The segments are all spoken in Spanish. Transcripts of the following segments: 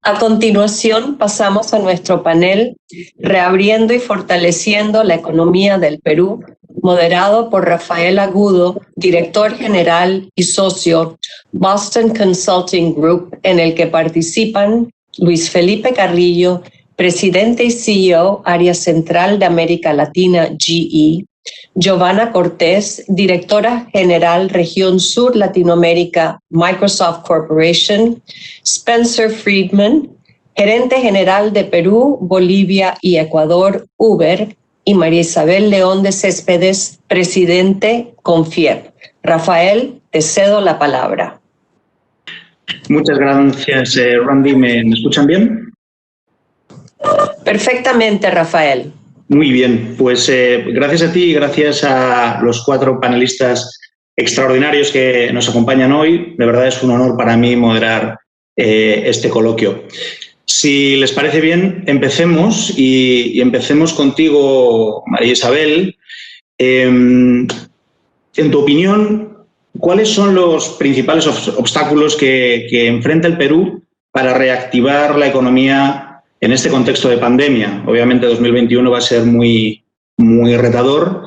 A continuación, pasamos a nuestro panel Reabriendo y fortaleciendo la economía del Perú, moderado por Rafael Agudo, director general y socio Boston Consulting Group, en el que participan Luis Felipe Carrillo, presidente y CEO, Área Central de América Latina, GE, Giovanna Cortés, directora general Región Sur Latinoamérica, Microsoft Corporation, Spencer Friedman, gerente general de Perú, Bolivia y Ecuador, Uber, y María Isabel León de Céspedes, presidente, Confiep. Rafael, te cedo la palabra. Muchas gracias, Randy. ¿Me escuchan bien? Perfectamente, Rafael. Muy bien, pues gracias a ti y gracias a los 4 panelistas extraordinarios que nos acompañan hoy. De verdad es un honor para mí moderar este coloquio. Si les parece bien, empecemos y empecemos contigo, María Isabel. En tu opinión, ¿cuáles son los principales obstáculos que enfrenta el Perú para reactivar la economía en este contexto de pandemia? Obviamente 2021 va a ser muy retador.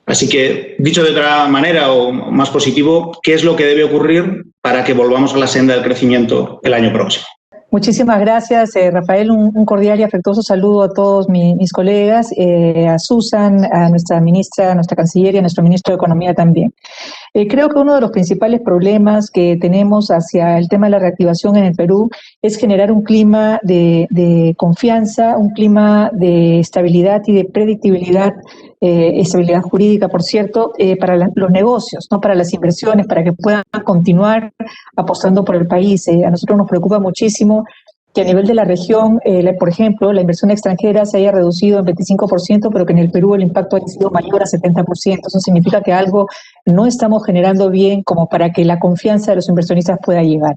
Así que, dicho de otra manera o más positivo, ¿qué es lo que debe ocurrir para que volvamos a la senda del crecimiento el año próximo? Muchísimas gracias, Rafael. Un cordial y afectuoso saludo a todos mis colegas, a Susan, a nuestra ministra, a nuestra canciller y a nuestro ministro de Economía también. Creo que uno de los principales problemas que tenemos hacia el tema de la reactivación en el Perú es generar un clima de confianza, un clima de estabilidad y de predictibilidad, estabilidad jurídica, por cierto, para los negocios, ¿no? Para las inversiones, para que puedan continuar apostando por el país. A nosotros nos preocupa muchísimo que a nivel de la región, por ejemplo, la inversión extranjera se haya reducido en 25%, pero que en el Perú el impacto haya sido mayor a 70%. Eso significa que algo no estamos generando bien como para que la confianza de los inversionistas pueda llegar.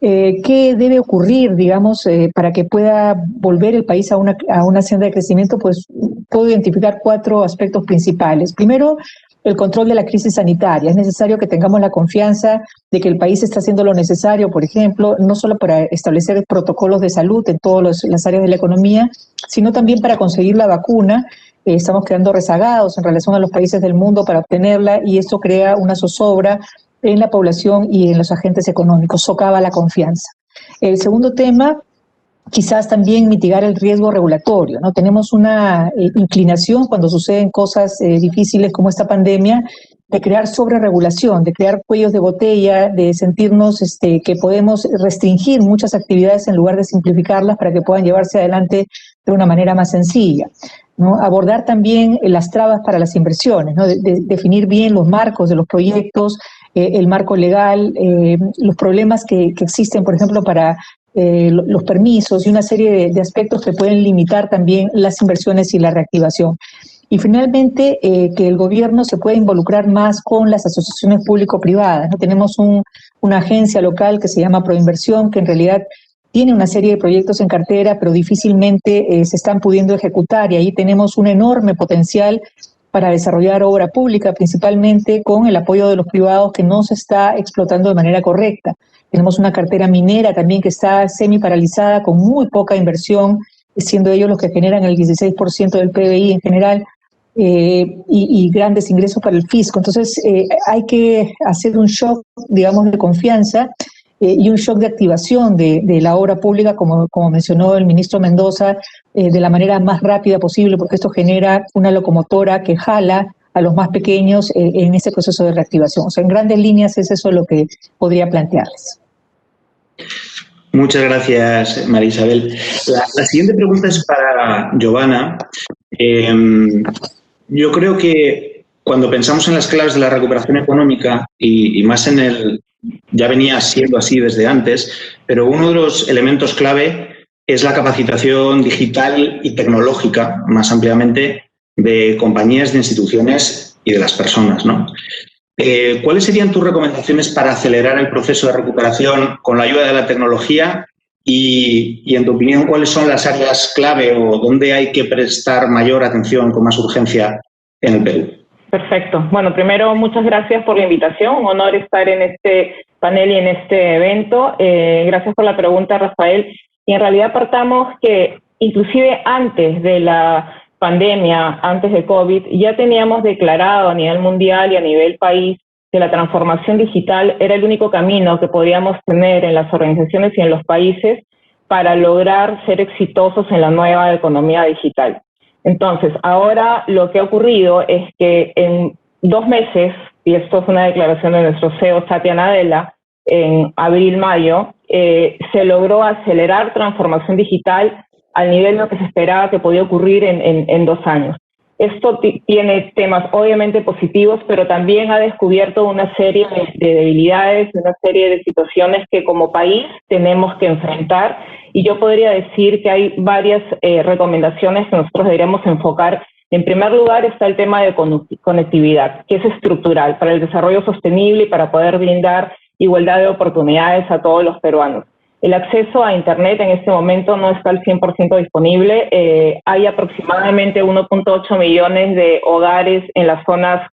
¿Qué debe ocurrir, digamos, para que pueda volver el país a una senda de crecimiento? Pues puedo identificar 4 aspectos principales. Primero, el control de la crisis sanitaria. Es necesario que tengamos la confianza de que el país está haciendo lo necesario, por ejemplo, no solo para establecer protocolos de salud en todas las áreas de la economía, sino también para conseguir la vacuna. Estamos quedando rezagados en relación a los países del mundo para obtenerla y esto crea una zozobra en la población y en los agentes económicos, socava la confianza. El segundo tema, quizás también mitigar el riesgo regulatorio, ¿no? Tenemos una inclinación cuando suceden cosas difíciles como esta pandemia de crear sobreregulación, de crear cuellos de botella, de sentirnos que podemos restringir muchas actividades en lugar de simplificarlas para que puedan llevarse adelante de una manera más sencilla, ¿no? Abordar también las trabas para las inversiones, ¿no? Definir bien los marcos de los proyectos, el marco legal, los problemas que existen, por ejemplo, para los permisos y una serie de aspectos que pueden limitar también las inversiones y la reactivación. Y finalmente, que el gobierno se pueda involucrar más con las asociaciones público-privadas, ¿no? Tenemos una agencia local que se llama Proinversión, que en realidad tiene una serie de proyectos en cartera, pero difícilmente se están pudiendo ejecutar, y ahí tenemos un enorme potencial para desarrollar obra pública, principalmente con el apoyo de los privados que no se está explotando de manera correcta. Tenemos una cartera minera también que está semi-paralizada, con muy poca inversión, siendo ellos los que generan el 16% del PBI en general, y grandes ingresos para el fisco. Entonces hay que hacer un shock, digamos, de confianza y un shock de activación de la obra pública, como mencionó el ministro Mendoza, de la manera más rápida posible, porque esto genera una locomotora que jala a los más pequeños en ese proceso de reactivación. O sea, en grandes líneas es eso lo que podría plantearles. Muchas gracias, María Isabel. La siguiente pregunta es para Giovanna. Yo creo que cuando pensamos en las claves de la recuperación económica y más ya venía siendo así desde antes, pero uno de los elementos clave es la capacitación digital y tecnológica, más ampliamente, de compañías, de instituciones y de las personas, ¿no? ¿Cuáles serían tus recomendaciones para acelerar el proceso de recuperación con la ayuda de la tecnología? Y en tu opinión, ¿cuáles son las áreas clave o dónde hay que prestar mayor atención con más urgencia en el Perú? Perfecto. Bueno, primero, muchas gracias por la invitación. Un honor estar en este panel y en este evento. Gracias por la pregunta, Rafael. Y en realidad partamos que inclusive antes de la pandemia, antes de COVID, ya teníamos declarado a nivel mundial y a nivel país que la transformación digital era el único camino que podíamos tener en las organizaciones y en los países para lograr ser exitosos en la nueva economía digital. Entonces, ahora lo que ha ocurrido es que en 2 meses, y esto es una declaración de nuestro CEO Satya Nadella, en abril-mayo, se logró acelerar transformación digital al nivel de lo que se esperaba que podía ocurrir en 2 años. Esto tiene temas obviamente positivos, pero también ha descubierto una serie de debilidades, una serie de situaciones que como país tenemos que enfrentar, y yo podría decir que hay varias recomendaciones que nosotros deberíamos enfocar. En primer lugar está el tema de conectividad, que es estructural para el desarrollo sostenible y para poder brindar igualdad de oportunidades a todos los peruanos. El acceso a Internet en este momento no está al 100% disponible. Hay aproximadamente 1.8 millones de hogares en las zonas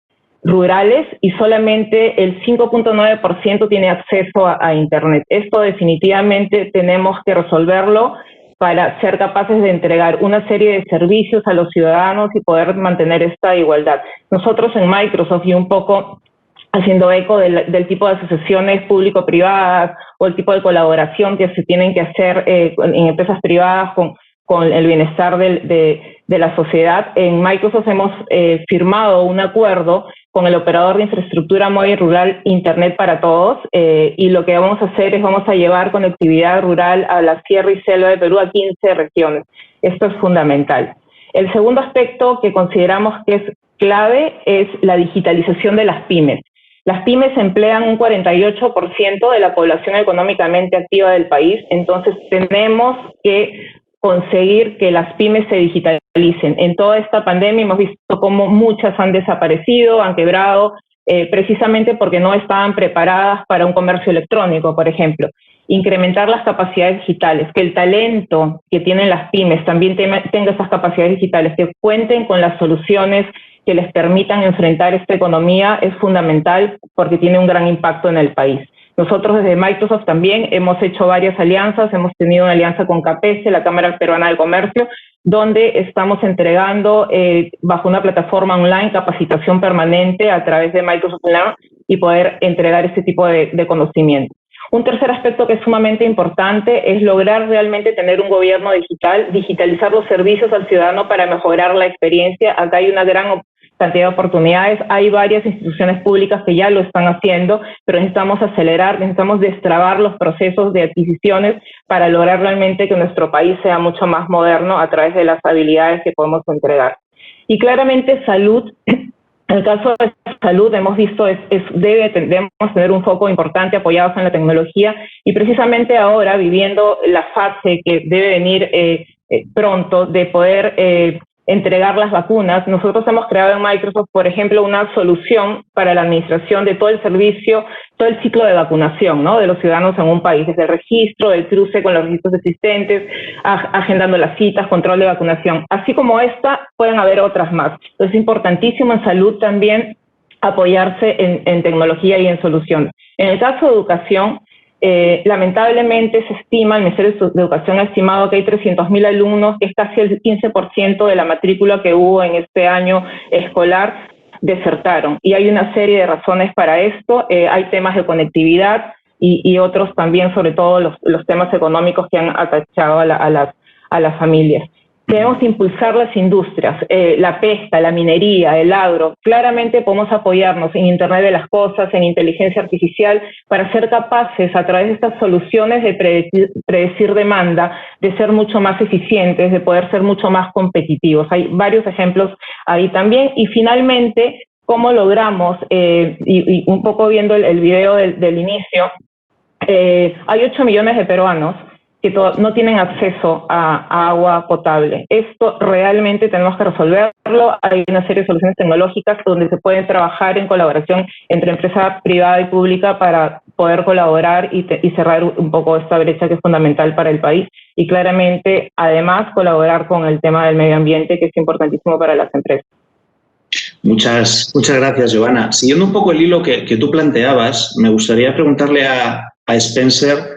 rurales y solamente el 5.9% tiene acceso a Internet. Esto definitivamente tenemos que resolverlo para ser capaces de entregar una serie de servicios a los ciudadanos y poder mantener esta igualdad. Nosotros en Microsoft, y un poco haciendo eco del tipo de asociaciones público-privadas o el tipo de colaboración que se tienen que hacer en empresas privadas con el bienestar de la sociedad, en Microsoft hemos firmado un acuerdo con el operador de infraestructura móvil rural Internet para Todos, y lo que vamos a hacer es vamos a llevar conectividad rural a la sierra y selva de Perú, a 15 regiones. Esto es fundamental. El segundo aspecto que consideramos que es clave es la digitalización de las pymes. Las pymes emplean un 48% de la población económicamente activa del país, entonces tenemos que conseguir que las pymes se digitalicen. En toda esta pandemia hemos visto cómo muchas han desaparecido, han quebrado, precisamente porque no estaban preparadas para un comercio electrónico, por ejemplo. Incrementar las capacidades digitales, que el talento que tienen las pymes también tenga esas capacidades digitales, que cuenten con las soluciones que les permitan enfrentar esta economía, es fundamental porque tiene un gran impacto en el país. Nosotros desde Microsoft también hemos hecho varias alianzas, hemos tenido una alianza con CAPESE, la Cámara Peruana del Comercio, donde estamos entregando bajo una plataforma online capacitación permanente a través de Microsoft Learn y poder entregar este tipo de conocimiento. Un tercer aspecto que es sumamente importante es lograr realmente tener un gobierno digital, digitalizar los servicios al ciudadano para mejorar la experiencia. Acá hay una gran cantidad de oportunidades, hay varias instituciones públicas que ya lo están haciendo, pero necesitamos acelerar, necesitamos destrabar los procesos de adquisiciones para lograr realmente que nuestro país sea mucho más moderno a través de las habilidades que podemos entregar. Y claramente salud. En el caso de salud hemos visto debemos tener un foco importante apoyados en la tecnología, y precisamente ahora viviendo la fase que debe venir pronto de poder entregar las vacunas, nosotros hemos creado en Microsoft, por ejemplo, una solución para la administración de todo el servicio, todo el ciclo de vacunación, ¿no?, de los ciudadanos en un país, desde el registro, el cruce con los registros existentes, agendando las citas, control de vacunación. Así como esta, pueden haber otras más. Entonces es importantísimo en salud también apoyarse en tecnología y en soluciones. En el caso de educación, lamentablemente se estima, el Ministerio de Educación ha estimado que hay 300.000 alumnos, que es casi el 15% de la matrícula que hubo en este año escolar, desertaron. Y hay una serie de razones para esto. Hay temas de conectividad y otros también, sobre todo los temas económicos que han atachado a las familias. Debemos impulsar las industrias, la pesca, la minería, el agro. Claramente podemos apoyarnos en Internet de las Cosas, en inteligencia artificial, para ser capaces, a través de estas soluciones, de predecir demanda, de ser mucho más eficientes, de poder ser mucho más competitivos. Hay varios ejemplos ahí también. Y finalmente, ¿cómo logramos, y un poco viendo el video del inicio, hay 8 millones de peruanos que no tienen acceso a agua potable. Esto realmente tenemos que resolverlo. Hay una serie de soluciones tecnológicas donde se pueden trabajar en colaboración entre empresa privada y pública para poder colaborar y cerrar un poco esta brecha que es fundamental para el país. Y claramente, además, colaborar con el tema del medio ambiente, que es importantísimo para las empresas. Muchas gracias, Giovanna. Siguiendo un poco el hilo que tú planteabas, me gustaría preguntarle a Spencer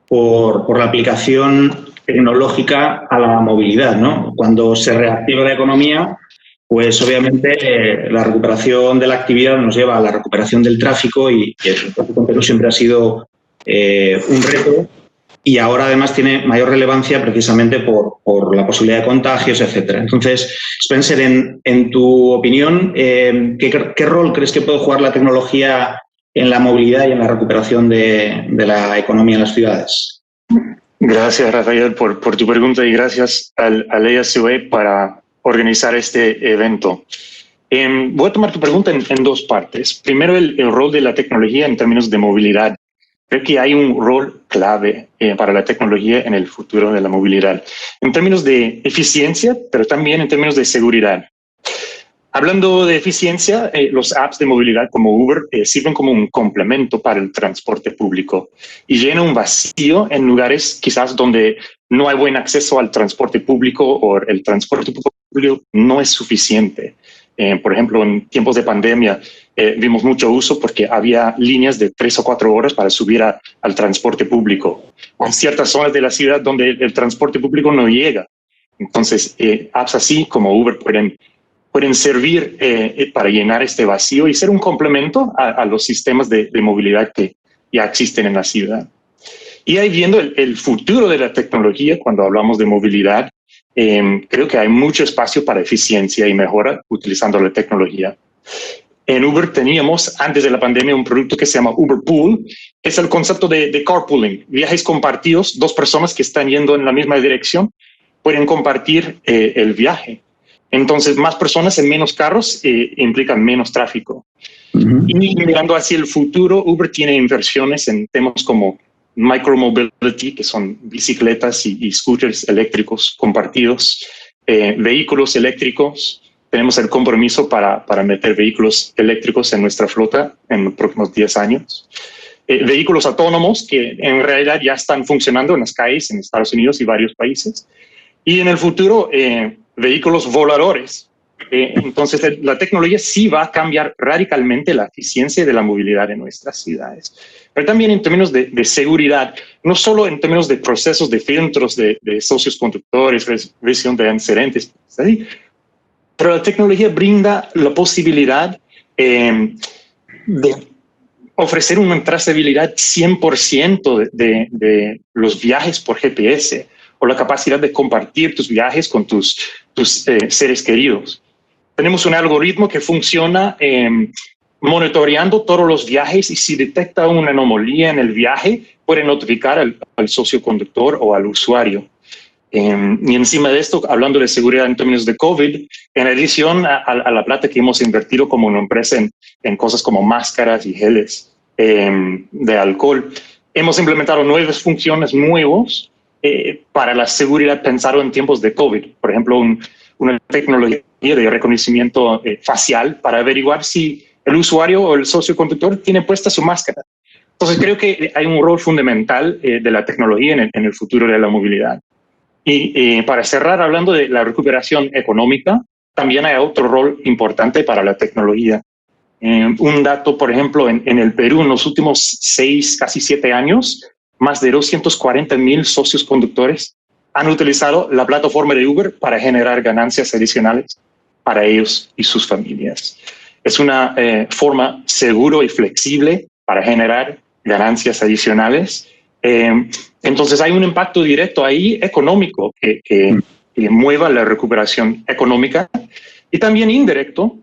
por la aplicación tecnológica a la movilidad, ¿no? Cuando se reactiva la economía, pues obviamente la recuperación de la actividad nos lleva a la recuperación del tráfico y el tráfico en Perú siempre ha sido un reto y ahora además tiene mayor relevancia precisamente por la posibilidad de contagios, etcétera. Entonces, Spencer, en tu opinión, ¿qué rol crees que puede jugar la tecnología en la movilidad y en la recuperación de la economía en las ciudades? Gracias, Rafael, por tu pregunta y gracias al EACOE para organizar este evento. Voy a tomar tu pregunta en dos partes. Primero, el rol de la tecnología en términos de movilidad. Creo que hay un rol clave para la tecnología en el futuro de la movilidad, en términos de eficiencia, pero también en términos de seguridad. Hablando de eficiencia, los apps de movilidad como Uber sirven como un complemento para el transporte público y llenan un vacío en lugares quizás donde no hay buen acceso al transporte público o el transporte público no es suficiente. Por ejemplo, en tiempos de pandemia vimos mucho uso porque había líneas de 3 o 4 horas para subir al transporte público. Hay ciertas zonas de la ciudad donde el transporte público no llega. Entonces, apps así como Uber pueden servir para llenar este vacío y ser un complemento a los sistemas de movilidad que ya existen en la ciudad. Y ahí viendo el futuro de la tecnología, cuando hablamos de movilidad, creo que hay mucho espacio para eficiencia y mejora utilizando la tecnología. En Uber teníamos, antes de la pandemia, un producto que se llama Uber Pool, que es el concepto de carpooling, viajes compartidos, 2 personas que están yendo en la misma dirección pueden compartir el viaje. Entonces, más personas en menos carros implican menos tráfico. Uh-huh. Y mirando hacia el futuro, Uber tiene inversiones en temas como micromobility, que son bicicletas y scooters eléctricos compartidos, vehículos eléctricos. Tenemos el compromiso para meter vehículos eléctricos en nuestra flota en los próximos 10 años. Vehículos autónomos que en realidad ya están funcionando en las calles en Estados Unidos y varios países. Y en el futuro, vehículos voladores. Entonces, la tecnología sí va a cambiar radicalmente la eficiencia de la movilidad en nuestras ciudades. Pero también en términos de seguridad, no solo en términos de procesos de filtros de socios conductores, revisión de antecedentes, ¿sí? Pero la tecnología brinda la posibilidad de ofrecer una trazabilidad 100% de los viajes por GPS, o la capacidad de compartir tus viajes con tus seres queridos. Tenemos un algoritmo que funciona monitoreando todos los viajes y si detecta una anomalía en el viaje, puede notificar al socio conductor o al usuario. Y encima de esto, hablando de seguridad en términos de COVID, en adición a la plata que hemos invertido como una empresa en cosas como máscaras y geles de alcohol, hemos implementado 9 funciones nuevas para la seguridad pensado en tiempos de COVID. Por ejemplo, una tecnología de reconocimiento facial para averiguar si el usuario o el socio conductor tiene puesta su máscara. Entonces, creo que hay un rol fundamental de la tecnología en el futuro de la movilidad. Y para cerrar, hablando de la recuperación económica, también hay otro rol importante para la tecnología. Un dato, por ejemplo, en el Perú, en los últimos 6, casi 7 años, más de 240,000 socios conductores han utilizado la plataforma de Uber para generar ganancias adicionales para ellos y sus familias. Es una forma segura y flexible para generar ganancias adicionales. Entonces hay un impacto directo ahí económico que mueva la recuperación económica y también indirecto.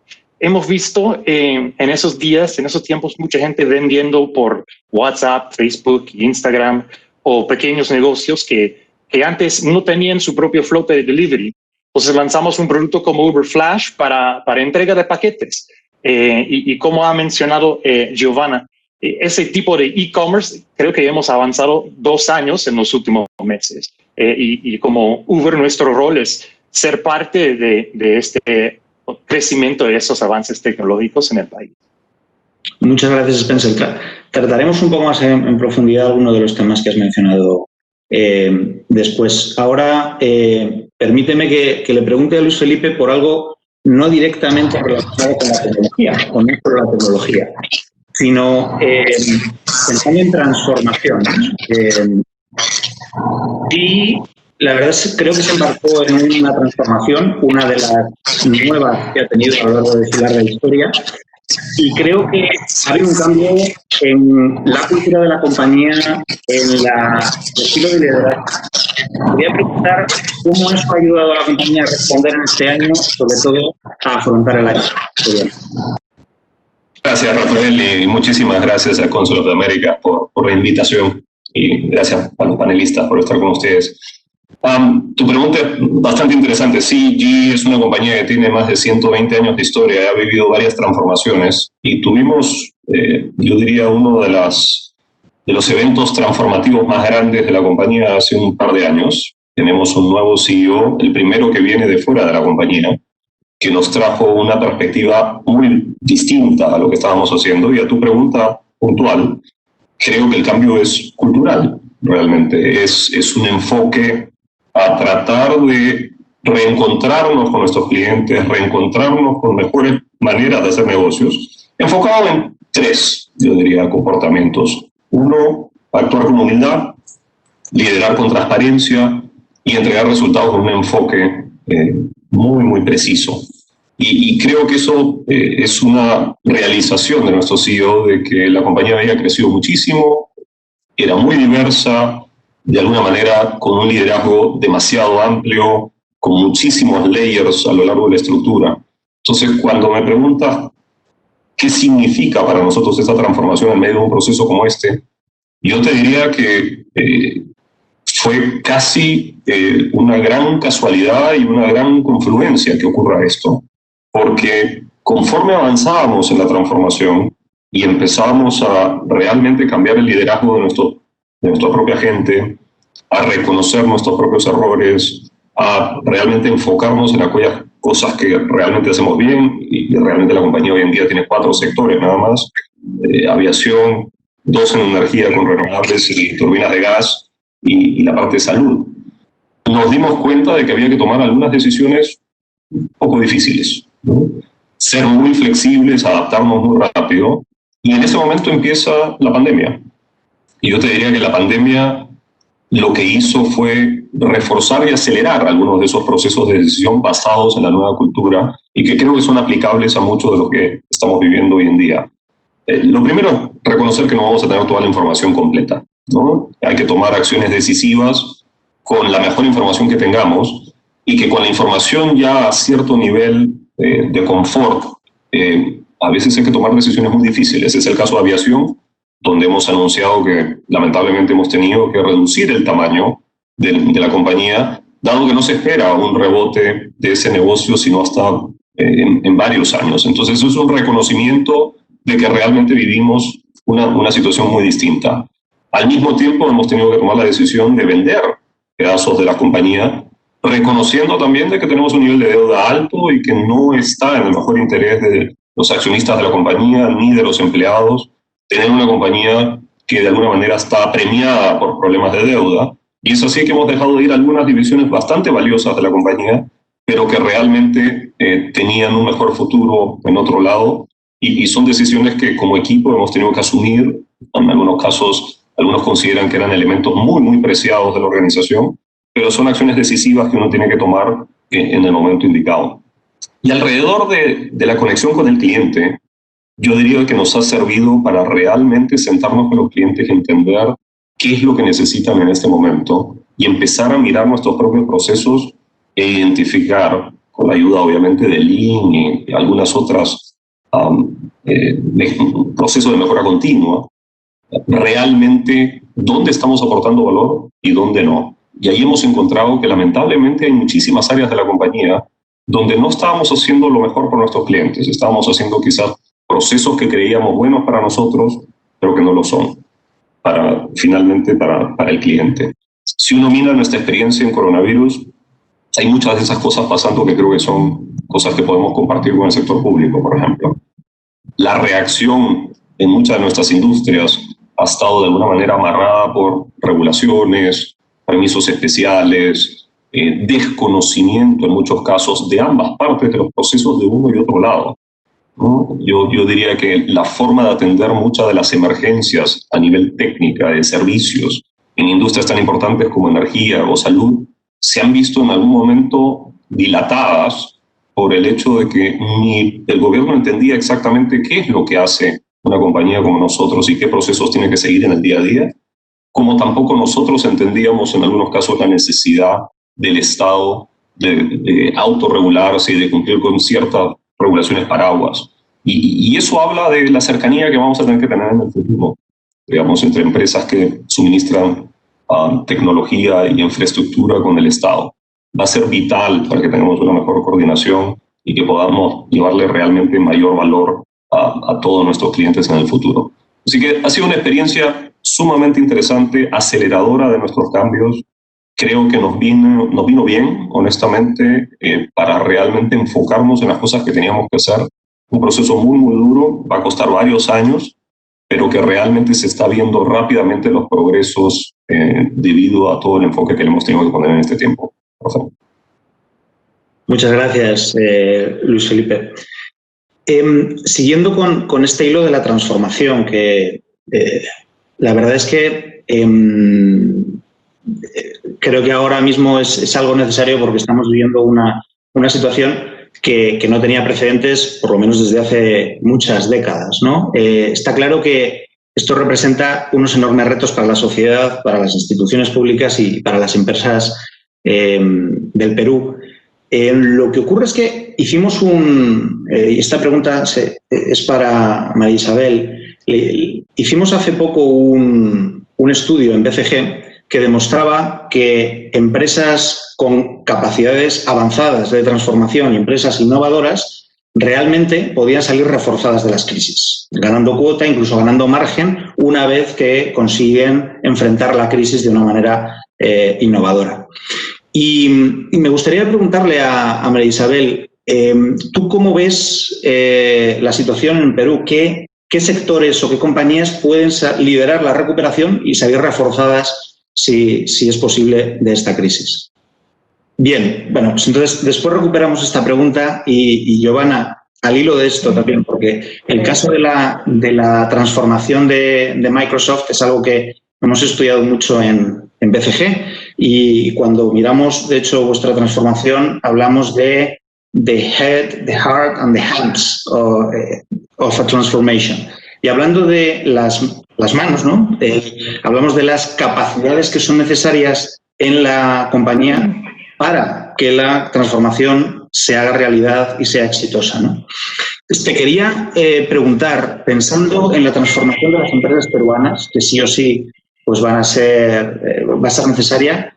Hemos visto en esos días, en esos tiempos, mucha gente vendiendo por WhatsApp, Facebook, Instagram o pequeños negocios que antes no tenían su propio flota de delivery. Entonces lanzamos un producto como Uber Flash para entrega de paquetes. Y como ha mencionado Giovanna, ese tipo de e-commerce creo que hemos avanzado 2 años en los últimos meses. Y como Uber, nuestro rol es ser parte de este crecimiento de esos avances tecnológicos en el país. Muchas gracias, Spencer. Trataremos un poco más en profundidad algunos de los temas que has mencionado después. Ahora, permíteme que le pregunte a Luis Felipe por algo no directamente relacionado con la tecnología, o no solo la tecnología, sino pensando en transformación. Y la verdad es que creo que se embarcó en una transformación, una de las nuevas que ha tenido a lo largo de su larga historia, y creo que ha habido un cambio en la cultura de la compañía, en el estilo de liderazgo. Voy a preguntar cómo eso ha ayudado a la compañía a responder en este año, sobre todo a afrontar el año. Gracias, Rafael, y muchísimas gracias al Cónsul of America por la invitación, y gracias a los panelistas por estar con ustedes. Tu pregunta es bastante interesante. Sí, GE es una compañía que tiene más de 120 años de historia y ha vivido varias transformaciones, y tuvimos, yo diría, uno de los eventos transformativos más grandes de la compañía hace un par de años. Tenemos un nuevo CEO, el primero que viene de fuera de la compañía, que nos trajo una perspectiva muy distinta a lo que estábamos haciendo. Y a tu pregunta puntual, creo que el cambio es cultural, realmente. Es un enfoque a tratar de reencontrarnos con nuestros clientes, reencontrarnos con mejores maneras de hacer negocios, enfocado en 3, yo diría, comportamientos. 1, actuar con humildad, liderar con transparencia y entregar resultados con un enfoque muy, muy preciso. Y creo que eso es una realización de nuestro CEO, de que la compañía había crecido muchísimo, era muy diversa, de alguna manera con un liderazgo demasiado amplio, con muchísimos layers a lo largo de la estructura. Entonces, cuando me preguntas qué significa para nosotros esta transformación en medio de un proceso como este, yo te diría que fue casi una gran casualidad y una gran confluencia que ocurra esto, porque conforme avanzábamos en la transformación y empezábamos a realmente cambiar el liderazgo de nuestra propia gente, a reconocer nuestros propios errores, a realmente enfocarnos en aquellas cosas que realmente hacemos bien, y realmente la compañía hoy en día tiene 4 sectores nada más: aviación, 2 en energía con renovables y turbinas de gas, y la parte de salud. Nos dimos cuenta de que había que tomar algunas decisiones un poco difíciles, ¿no? Ser muy flexibles, adaptarnos muy rápido, y en ese momento empieza la pandemia. Y yo te diría que la pandemia lo que hizo fue reforzar y acelerar algunos de esos procesos de decisión basados en la nueva cultura, y que creo que son aplicables a mucho de lo que estamos viviendo hoy en día. Lo primero es reconocer que no vamos a tener toda la información completa, ¿no? Hay que tomar acciones decisivas con la mejor información que tengamos, y que con la información ya a cierto nivel de confort, a veces hay que tomar decisiones muy difíciles. Es el caso de aviación, donde hemos anunciado que lamentablemente hemos tenido que reducir el tamaño de la compañía, dado que no se espera un rebote de ese negocio sino hasta en varios años. Entonces eso es un reconocimiento de que realmente vivimos una situación muy distinta. Al mismo tiempo hemos tenido que tomar la decisión de vender pedazos de la compañía, reconociendo también de que tenemos un nivel de deuda alto y que no está en el mejor interés de los accionistas de la compañía ni de los empleados tener una compañía que de alguna manera está premiada por problemas de deuda. Y es así que hemos dejado de ir algunas divisiones bastante valiosas de la compañía, pero que realmente tenían un mejor futuro en otro lado, y son decisiones que como equipo hemos tenido que asumir. En algunos casos, algunos consideran que eran elementos muy, muy preciados de la organización, pero son acciones decisivas que uno tiene que tomar en el momento indicado. Y alrededor de la conexión con el cliente, yo diría que nos ha servido para realmente sentarnos con los clientes y entender qué es lo que necesitan en este momento, y empezar a mirar nuestros propios procesos e identificar, con la ayuda obviamente de Lean y algunas otras procesos de mejora continua, realmente dónde estamos aportando valor y dónde no. Y ahí hemos encontrado que lamentablemente hay muchísimas áreas de la compañía donde no estábamos haciendo lo mejor por nuestros clientes. Estábamos haciendo quizás procesos que creíamos buenos para nosotros, pero que no lo son finalmente para el cliente. Si uno mira nuestra experiencia en coronavirus, hay muchas de esas cosas pasando que creo que son cosas que podemos compartir con el sector público, por ejemplo. La reacción en muchas de nuestras industrias ha estado de alguna manera amarrada por regulaciones, permisos especiales, desconocimiento en muchos casos de ambas partes de los procesos de uno y otro lado, ¿no? Yo diría que la forma de atender muchas de las emergencias a nivel técnica de servicios en industrias tan importantes como energía o salud se han visto en algún momento dilatadas por el hecho de que ni el gobierno entendía exactamente qué es lo que hace una compañía como nosotros y qué procesos tiene que seguir en el día a día, como tampoco nosotros entendíamos en algunos casos la necesidad del Estado de autorregularse y de cumplir con ciertas regulaciones paraguas. Y eso habla de la cercanía que vamos a tener que tener en el futuro, digamos, entre empresas que suministran tecnología y infraestructura con el Estado. Va a ser vital para que tengamos una mejor coordinación y que podamos llevarle realmente mayor valor a todos nuestros clientes en el futuro. Así que ha sido una experiencia sumamente interesante, aceleradora de nuestros cambios. Creo que nos vino bien, honestamente, para realmente enfocarnos en las cosas que teníamos que hacer. Un proceso muy, muy duro, va a costar varios años, pero que realmente se está viendo rápidamente los progresos debido a todo el enfoque que le hemos tenido que poner en este tiempo. Perfecto. Muchas gracias, Luis Felipe. Siguiendo con este hilo de la transformación, que la verdad es que creo que ahora mismo es algo necesario porque estamos viviendo una situación que no tenía precedentes, por lo menos desde hace muchas décadas, ¿no? Está claro que esto representa unos enormes retos para la sociedad, para las instituciones públicas y para las empresas del Perú. Lo que ocurre es que hicimos y esta pregunta es para María Isabel, hicimos hace poco un estudio en BCG que demostraba que empresas con capacidades avanzadas de transformación y empresas innovadoras realmente podían salir reforzadas de las crisis, ganando cuota, incluso ganando margen, una vez que consiguen enfrentar la crisis de una manera innovadora. Y me gustaría preguntarle a María Isabel, ¿tú cómo ves la situación en Perú? ¿Qué sectores o qué compañías pueden liderar la recuperación y salir reforzadas, si es posible, de esta crisis? Bien, bueno, pues entonces después recuperamos esta pregunta y Giovanna, al hilo de esto también, porque el caso de la transformación de Microsoft es algo que hemos estudiado mucho en BCG y cuando miramos, de hecho, vuestra transformación, hablamos de the head, the heart and the hands of a transformation. Y hablando de las manos, ¿no? Hablamos de las capacidades que son necesarias en la compañía para que la transformación se haga realidad y sea exitosa, ¿no? Te quería preguntar, pensando en la transformación de las empresas peruanas, que sí o sí pues va a ser necesaria,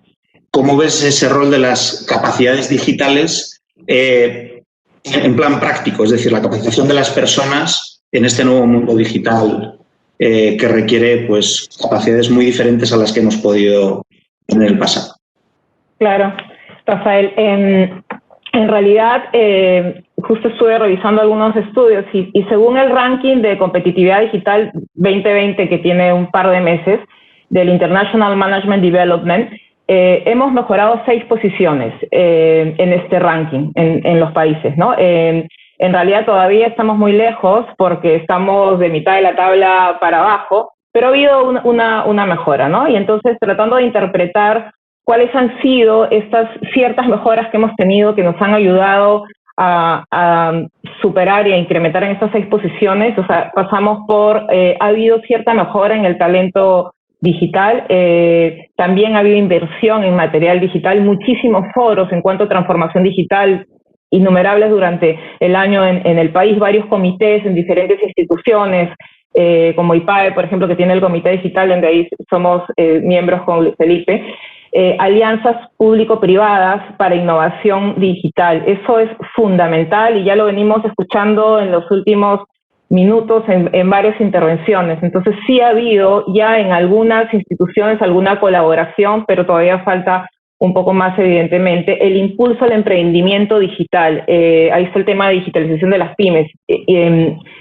¿cómo ves ese rol de las capacidades digitales en plan práctico? Es decir, la capacitación de las personas en este nuevo mundo digital que requiere pues capacidades muy diferentes a las que hemos podido tener en el pasado. Claro, Rafael. En realidad, justo estuve revisando algunos estudios y según el ranking de competitividad digital 2020, que tiene un par de meses, del International Management Development, hemos mejorado 6 posiciones en este ranking en los países, ¿no? En realidad todavía estamos muy lejos porque estamos de mitad de la tabla para abajo, pero ha habido una mejora, ¿no? Y entonces, tratando de interpretar cuáles han sido estas ciertas mejoras que hemos tenido que nos han ayudado a superar y a incrementar en estas 6 posiciones. O sea, pasamos por, ha habido cierta mejora en el talento digital, también ha habido inversión en material digital, muchísimos foros en cuanto a transformación digital, innumerables durante el año en el país, varios comités en diferentes instituciones, como IPAE, por ejemplo, que tiene el comité digital, donde ahí somos miembros con Luis Felipe, alianzas público-privadas para innovación digital. Eso es fundamental y ya lo venimos escuchando en los últimos minutos en varias intervenciones. Entonces sí ha habido ya en algunas instituciones alguna colaboración, pero todavía falta un poco más, evidentemente, el impulso al emprendimiento digital. Ahí está el tema de digitalización de las pymes.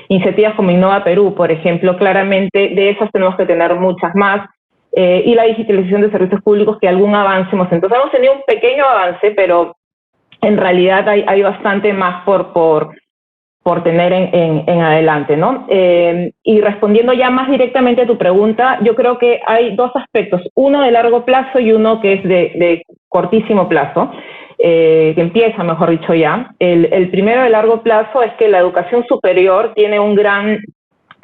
Iniciativas como Innova Perú, por ejemplo, claramente de esas tenemos que tener muchas más. Y la digitalización de servicios públicos, que algún avance hemos. Entonces hemos tenido un pequeño avance, pero en realidad hay bastante más por por tener en adelante, ¿no? Y respondiendo ya más directamente a tu pregunta, yo creo que hay dos aspectos, uno de largo plazo y uno que es de cortísimo plazo, que empieza, mejor dicho, ya. El primero de largo plazo es que la educación superior tiene una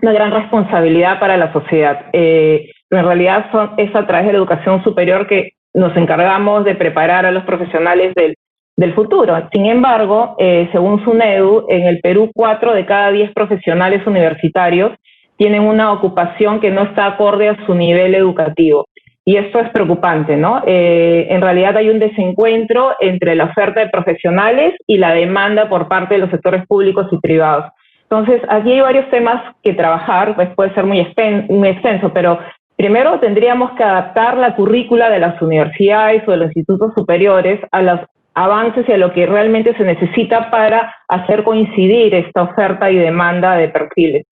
gran responsabilidad para la sociedad. Pero en realidad es a través de la educación superior que nos encargamos de preparar a los profesionales del futuro. Sin embargo, según SUNEDU, en el Perú 4 de cada 10 profesionales universitarios tienen una ocupación que no está acorde a su nivel educativo. Y esto es preocupante, ¿no? En realidad hay un desencuentro entre la oferta de profesionales y la demanda por parte de los sectores públicos y privados. Entonces, aquí hay varios temas que trabajar, pues puede ser muy extenso, pero primero tendríamos que adaptar la currícula de las universidades o de los institutos superiores a los avances y a lo que realmente se necesita para hacer coincidir esta oferta y demanda de perfiles.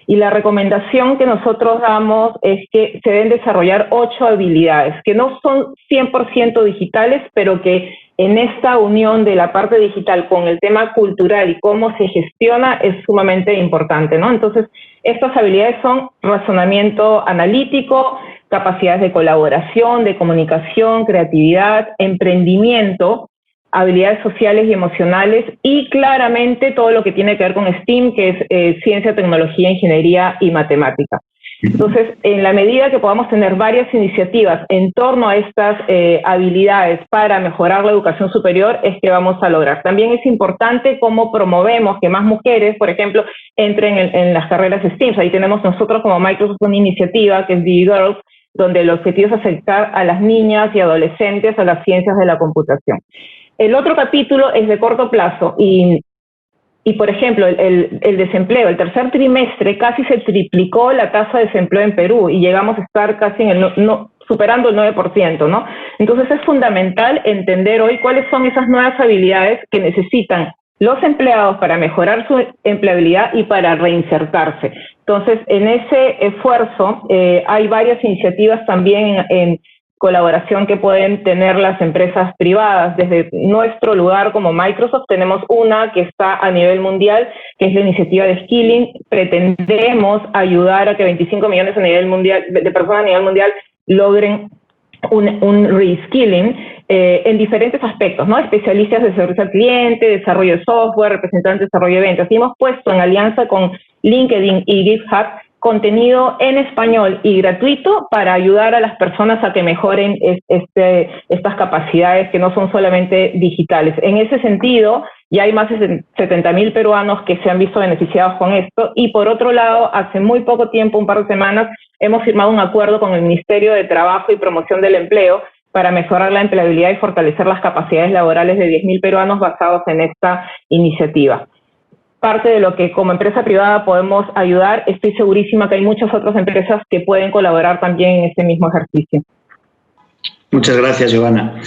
Y la recomendación que nosotros damos es que se deben desarrollar 8 habilidades, que no son 100% digitales, pero que en esta unión de la parte digital con el tema cultural y cómo se gestiona es sumamente importante, ¿no? Entonces, estas habilidades son razonamiento analítico, capacidades de colaboración, de comunicación, creatividad, emprendimiento, habilidades sociales y emocionales y claramente todo lo que tiene que ver con STEAM, que es ciencia, tecnología, ingeniería y matemática. Entonces, en la medida que podamos tener varias iniciativas en torno a estas habilidades para mejorar la educación superior, es que vamos a lograr. También es importante cómo promovemos que más mujeres, por ejemplo, entren en las carreras STEAM. Ahí tenemos nosotros como Microsoft una iniciativa que es DigiGirls, donde el objetivo es acercar a las niñas y adolescentes a las ciencias de la computación. El otro capítulo es de corto plazo y por ejemplo, el desempleo, el tercer trimestre casi se triplicó la tasa de desempleo en Perú y llegamos a estar casi superando el 9%, ¿no? Entonces es fundamental entender hoy cuáles son esas nuevas habilidades que necesitan los empleados para mejorar su empleabilidad y para reinsertarse. Entonces, en ese esfuerzo hay varias iniciativas también en colaboración que pueden tener las empresas privadas. Desde nuestro lugar como Microsoft tenemos una que está a nivel mundial, que es la iniciativa de Skilling. Pretendemos ayudar a que 25 millones a nivel mundial, de personas a nivel mundial logren un reskilling en diferentes aspectos, ¿no? Especialistas de servicio al cliente, desarrollo de software, representantes de desarrollo de ventas. Y hemos puesto en alianza con LinkedIn y GitHub contenido en español y gratuito para ayudar a las personas a que mejoren estas capacidades que no son solamente digitales. En ese sentido, ya hay más de 70.000 peruanos que se han visto beneficiados con esto y por otro lado, hace muy poco tiempo, un par de semanas, hemos firmado un acuerdo con el Ministerio de Trabajo y Promoción del Empleo para mejorar la empleabilidad y fortalecer las capacidades laborales de 10.000 peruanos basados en esta iniciativa. Parte de lo que como empresa privada podemos ayudar, estoy segurísima que hay muchas otras empresas que pueden colaborar también en este mismo ejercicio. Muchas gracias, Giovanna.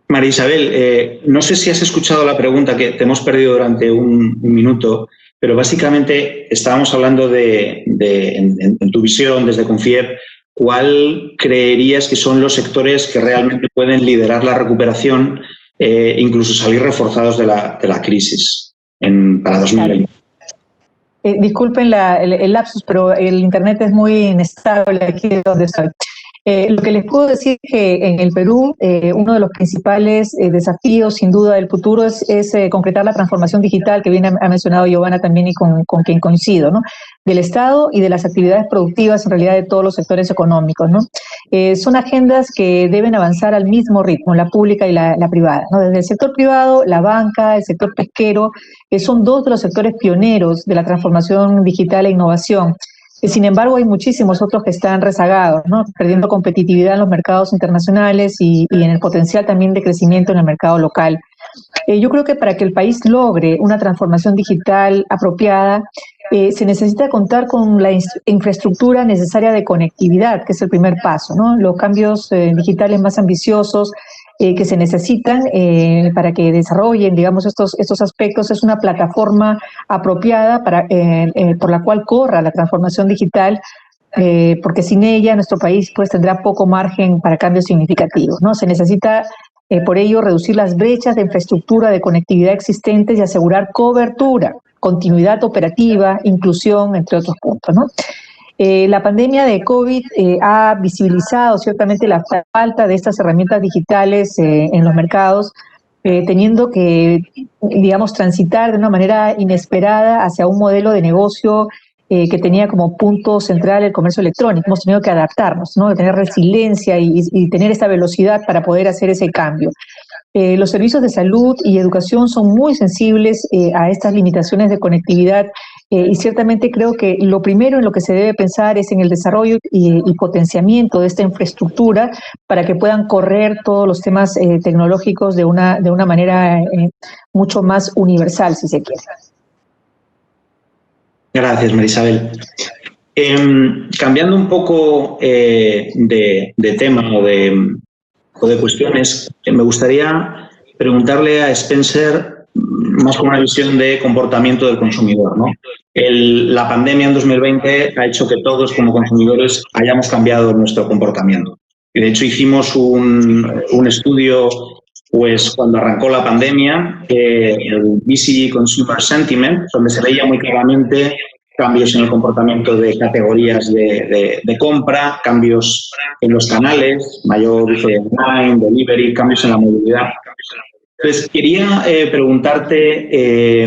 María Isabel, no sé si has escuchado la pregunta que te hemos perdido durante un minuto, pero básicamente estábamos hablando en tu visión desde Confiep, ¿cuál creerías que son los sectores que realmente pueden liderar la recuperación incluso salir reforzados de la crisis para 2020? Disculpen el lapsus, pero el internet es muy inestable aquí donde estoy. Lo que les puedo decir es que en el Perú uno de los principales desafíos, sin duda, del futuro es concretar la transformación digital que ha mencionado Giovanna también y con quien coincido, ¿no? Del Estado y de las actividades productivas, en realidad, de todos los sectores económicos, ¿no? Son agendas que deben avanzar al mismo ritmo, la pública y la privada, ¿no? Desde el sector privado, la banca, el sector pesquero, son dos de los sectores pioneros de la transformación digital e innovación. Sin embargo, hay muchísimos otros que están rezagados, ¿no? Perdiendo competitividad en los mercados internacionales y en el potencial también de crecimiento en el mercado local. Yo creo que para que el país logre una transformación digital apropiada, se necesita contar con la infraestructura necesaria de conectividad, que es el primer paso, ¿no? Los cambios digitales más ambiciosos que se necesitan para que desarrollen, digamos, estos aspectos, es una plataforma apropiada por la cual corra la transformación digital, porque sin ella nuestro país pues tendrá poco margen para cambios significativos, ¿no? Se necesita Por ello, reducir las brechas de infraestructura de conectividad existentes y asegurar cobertura, continuidad operativa, inclusión, entre otros puntos, ¿no? La pandemia de COVID ha visibilizado ciertamente la falta de estas herramientas digitales en los mercados, teniendo que, digamos, transitar de una manera inesperada hacia un modelo de negocio que tenía como punto central el comercio electrónico. Hemos tenido que adaptarnos, ¿no? Tener resiliencia y tener esta velocidad para poder hacer ese cambio. Los servicios de salud y educación son muy sensibles a estas limitaciones de conectividad y ciertamente creo que lo primero en lo que se debe pensar es en el desarrollo y potenciamiento de esta infraestructura para que puedan correr todos los temas tecnológicos de una manera mucho más universal, si se quiere. Gracias, Marisabel. Cambiando un poco de tema o de cuestiones, me gustaría preguntarle a Spencer más con una visión de comportamiento del consumidor, ¿no? La pandemia en 2020 ha hecho que todos como consumidores hayamos cambiado nuestro comportamiento. Y de hecho hicimos un estudio pues cuando arrancó la pandemia, el BCG Consumer Sentiment, donde se veía muy claramente cambios en el comportamiento de categorías de compra, cambios en los canales, mayor uso de online, delivery, cambios en la movilidad. Entonces, quería preguntarte,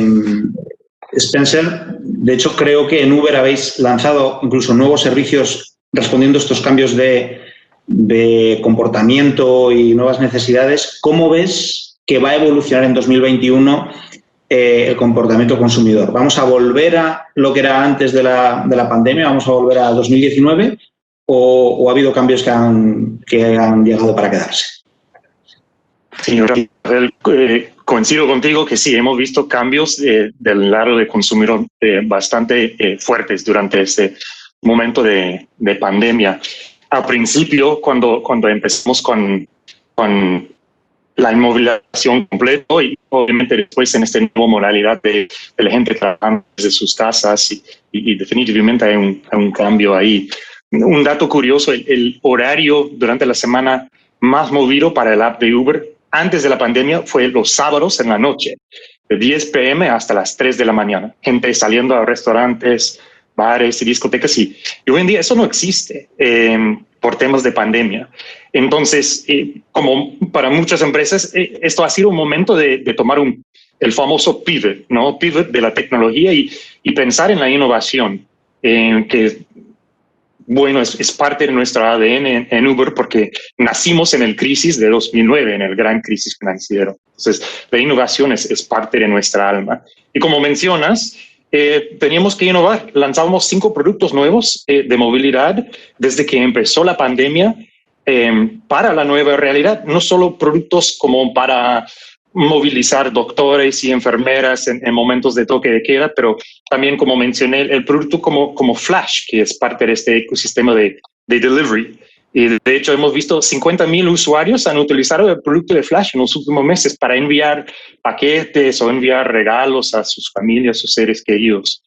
Spencer, de hecho creo que en Uber habéis lanzado incluso nuevos servicios respondiendo a estos cambios de comportamiento y nuevas necesidades. ¿Cómo ves que va a evolucionar en 2021 el comportamiento consumidor? ¿Vamos a volver a lo que era antes de la pandemia? ¿Vamos a volver a 2019? ¿O ha habido cambios que han llegado para quedarse? Señor Rafael, coincido contigo que sí, hemos visto cambios del lado de consumidor bastante fuertes durante este momento de pandemia. Al principio, cuando empezamos con la inmovilización completa y obviamente después en esta nueva modalidad de la gente trabajando desde sus casas y definitivamente hay un cambio ahí. Un dato curioso, el horario durante la semana más movido para el app de Uber antes de la pandemia fue los sábados en la noche, de 10 p.m. hasta las 3 de la mañana. Gente saliendo a restaurantes, bares y discotecas y hoy en día eso no existe por temas de pandemia. Entonces, como para muchas empresas, esto ha sido un momento de tomar el famoso pivot, ¿no? Pivot de la tecnología y pensar en la innovación, que bueno, es parte de nuestro ADN en Uber porque nacimos en el crisis de 2009, en el gran crisis financiero. Entonces, la innovación es parte de nuestra alma. Y como mencionas, teníamos que innovar. Lanzamos 5 productos nuevos de movilidad desde que empezó la pandemia para la nueva realidad. No solo productos como para movilizar doctores y enfermeras en momentos de toque de queda, pero también, como mencioné, el producto como Flash, que es parte de este ecosistema de delivery. Y de hecho hemos visto 50,000 usuarios han utilizado el producto de Flash en los últimos meses para enviar paquetes o enviar regalos a sus familias, sus seres queridos.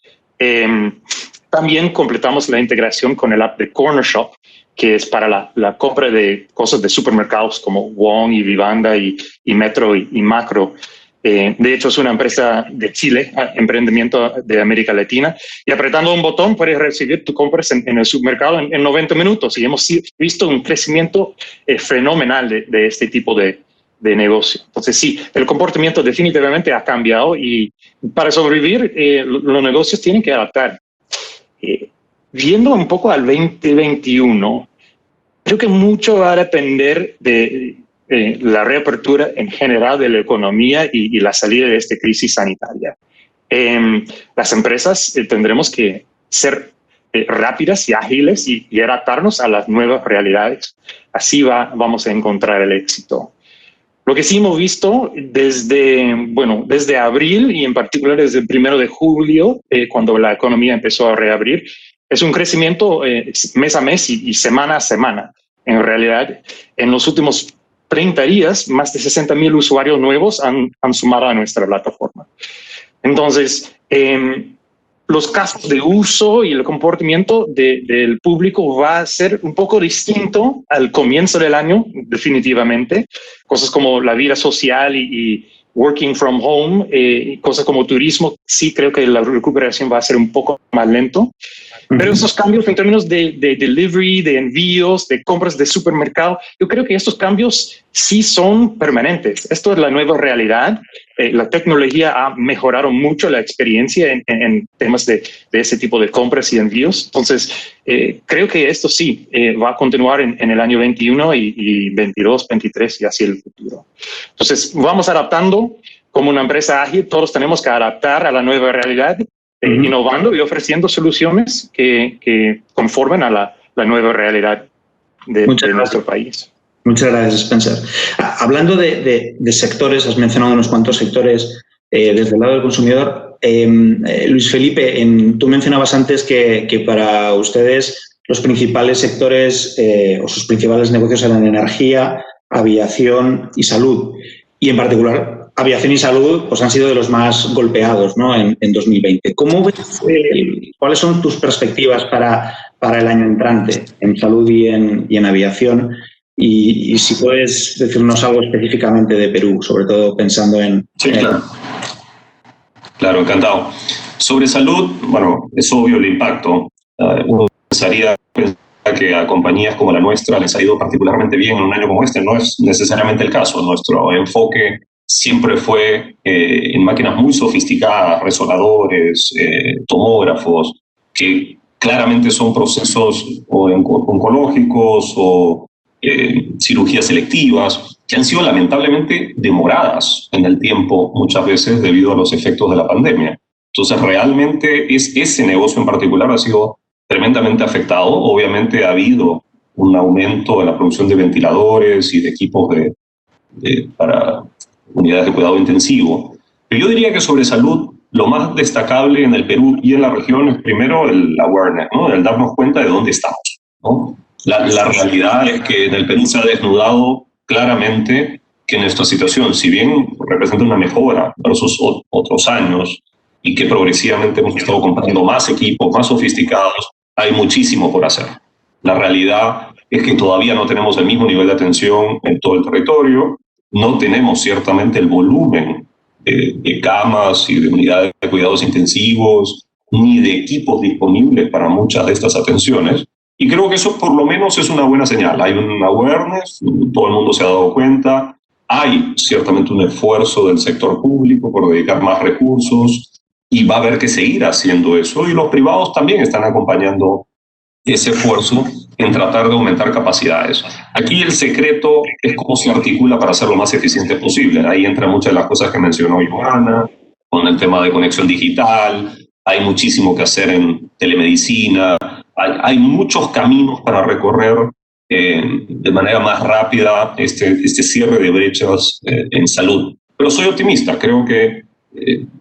También completamos la integración con el app de Corner Shop, que es para la compra de cosas de supermercados como Wong y Vivanda y Metro y Macro. De hecho, es una empresa de Chile, emprendimiento de América Latina, y apretando un botón puedes recibir tus compras en el supermercado en 90 minutos. Y hemos visto un crecimiento fenomenal de este tipo de negocio. Entonces, sí, el comportamiento definitivamente ha cambiado y para sobrevivir, los negocios tienen que adaptar. Viendo un poco al 2021, creo que mucho va a depender de la reapertura en general de la economía y la salida de esta crisis sanitaria. Las empresas tendremos que ser rápidas y ágiles y adaptarnos a las nuevas realidades. Así vamos a encontrar el éxito. Lo que sí hemos visto desde abril y en particular desde el 1 de julio, cuando la economía empezó a reabrir, es un crecimiento mes a mes y semana a semana. En realidad, en los últimos 30 días, más de 60,000 usuarios nuevos han sumado a nuestra plataforma. Entonces, los casos de uso y el comportamiento del público va a ser un poco distinto al comienzo del año, definitivamente. Cosas como la vida social y working from home, cosas como turismo, sí creo que la recuperación va a ser un poco más lento. Pero esos cambios en términos de delivery, de envíos, de compras de supermercado, yo creo que estos cambios sí son permanentes. Esto es la nueva realidad. La tecnología ha mejorado mucho la experiencia en temas de ese tipo de compras y envíos. Entonces, creo que esto sí va a continuar en el año 21 y 22, 23 y hacia el futuro. Entonces, vamos adaptando como una empresa ágil. Todos tenemos que adaptar a la nueva realidad, innovando y ofreciendo soluciones que conformen a la nueva realidad de nuestro país. Muchas gracias, Spencer. Hablando de sectores, has mencionado unos cuantos sectores desde el lado del consumidor. Luis Felipe, tú mencionabas antes que para ustedes los principales sectores o sus principales negocios eran energía, aviación y salud. Y en particular, aviación y salud pues han sido de los más golpeados, ¿no? en 2020. ¿Cómo ves, cuáles son tus perspectivas para el año entrante en salud y en aviación? Y si puedes decirnos algo específicamente de Perú, sobre todo pensando en... Sí, claro. Claro, encantado. Sobre salud, bueno, es obvio el impacto. Uno pensaría que a compañías como la nuestra les ha ido particularmente bien en un año como este. No es necesariamente el caso. Nuestro enfoque siempre fue en máquinas muy sofisticadas, resonadores, tomógrafos, que claramente son procesos oncológicos o cirugías selectivas, que han sido lamentablemente demoradas en el tiempo muchas veces debido a los efectos de la pandemia. Entonces, realmente ese negocio en particular ha sido tremendamente afectado. Obviamente ha habido un aumento en la producción de ventiladores y de equipos para unidades de cuidado intensivo. Pero yo diría que sobre salud, lo más destacable en el Perú y en la región es primero el awareness, ¿no? El darnos cuenta de dónde estamos, ¿no? La realidad es que en el Perú se ha desnudado claramente que nuestra situación, si bien representa una mejora versus otros años y que progresivamente hemos estado comprando más equipos, más sofisticados, hay muchísimo por hacer. La realidad es que todavía no tenemos el mismo nivel de atención en todo el territorio, no tenemos ciertamente el volumen de camas y de unidades de cuidados intensivos, ni de equipos disponibles para muchas de estas atenciones. Y creo que eso por lo menos es una buena señal. Hay un awareness, todo el mundo se ha dado cuenta, hay ciertamente un esfuerzo del sector público por dedicar más recursos y va a haber que seguir haciendo eso. Y los privados también están acompañando ese esfuerzo en tratar de aumentar capacidades. Aquí el secreto es cómo se articula para ser lo más eficiente posible. Ahí entran muchas de las cosas que mencionó Johanna, con el tema de conexión digital. Hay muchísimo que hacer en telemedicina. Hay muchos caminos para recorrer de manera más rápida este cierre de brechas en salud. Pero soy optimista. Creo que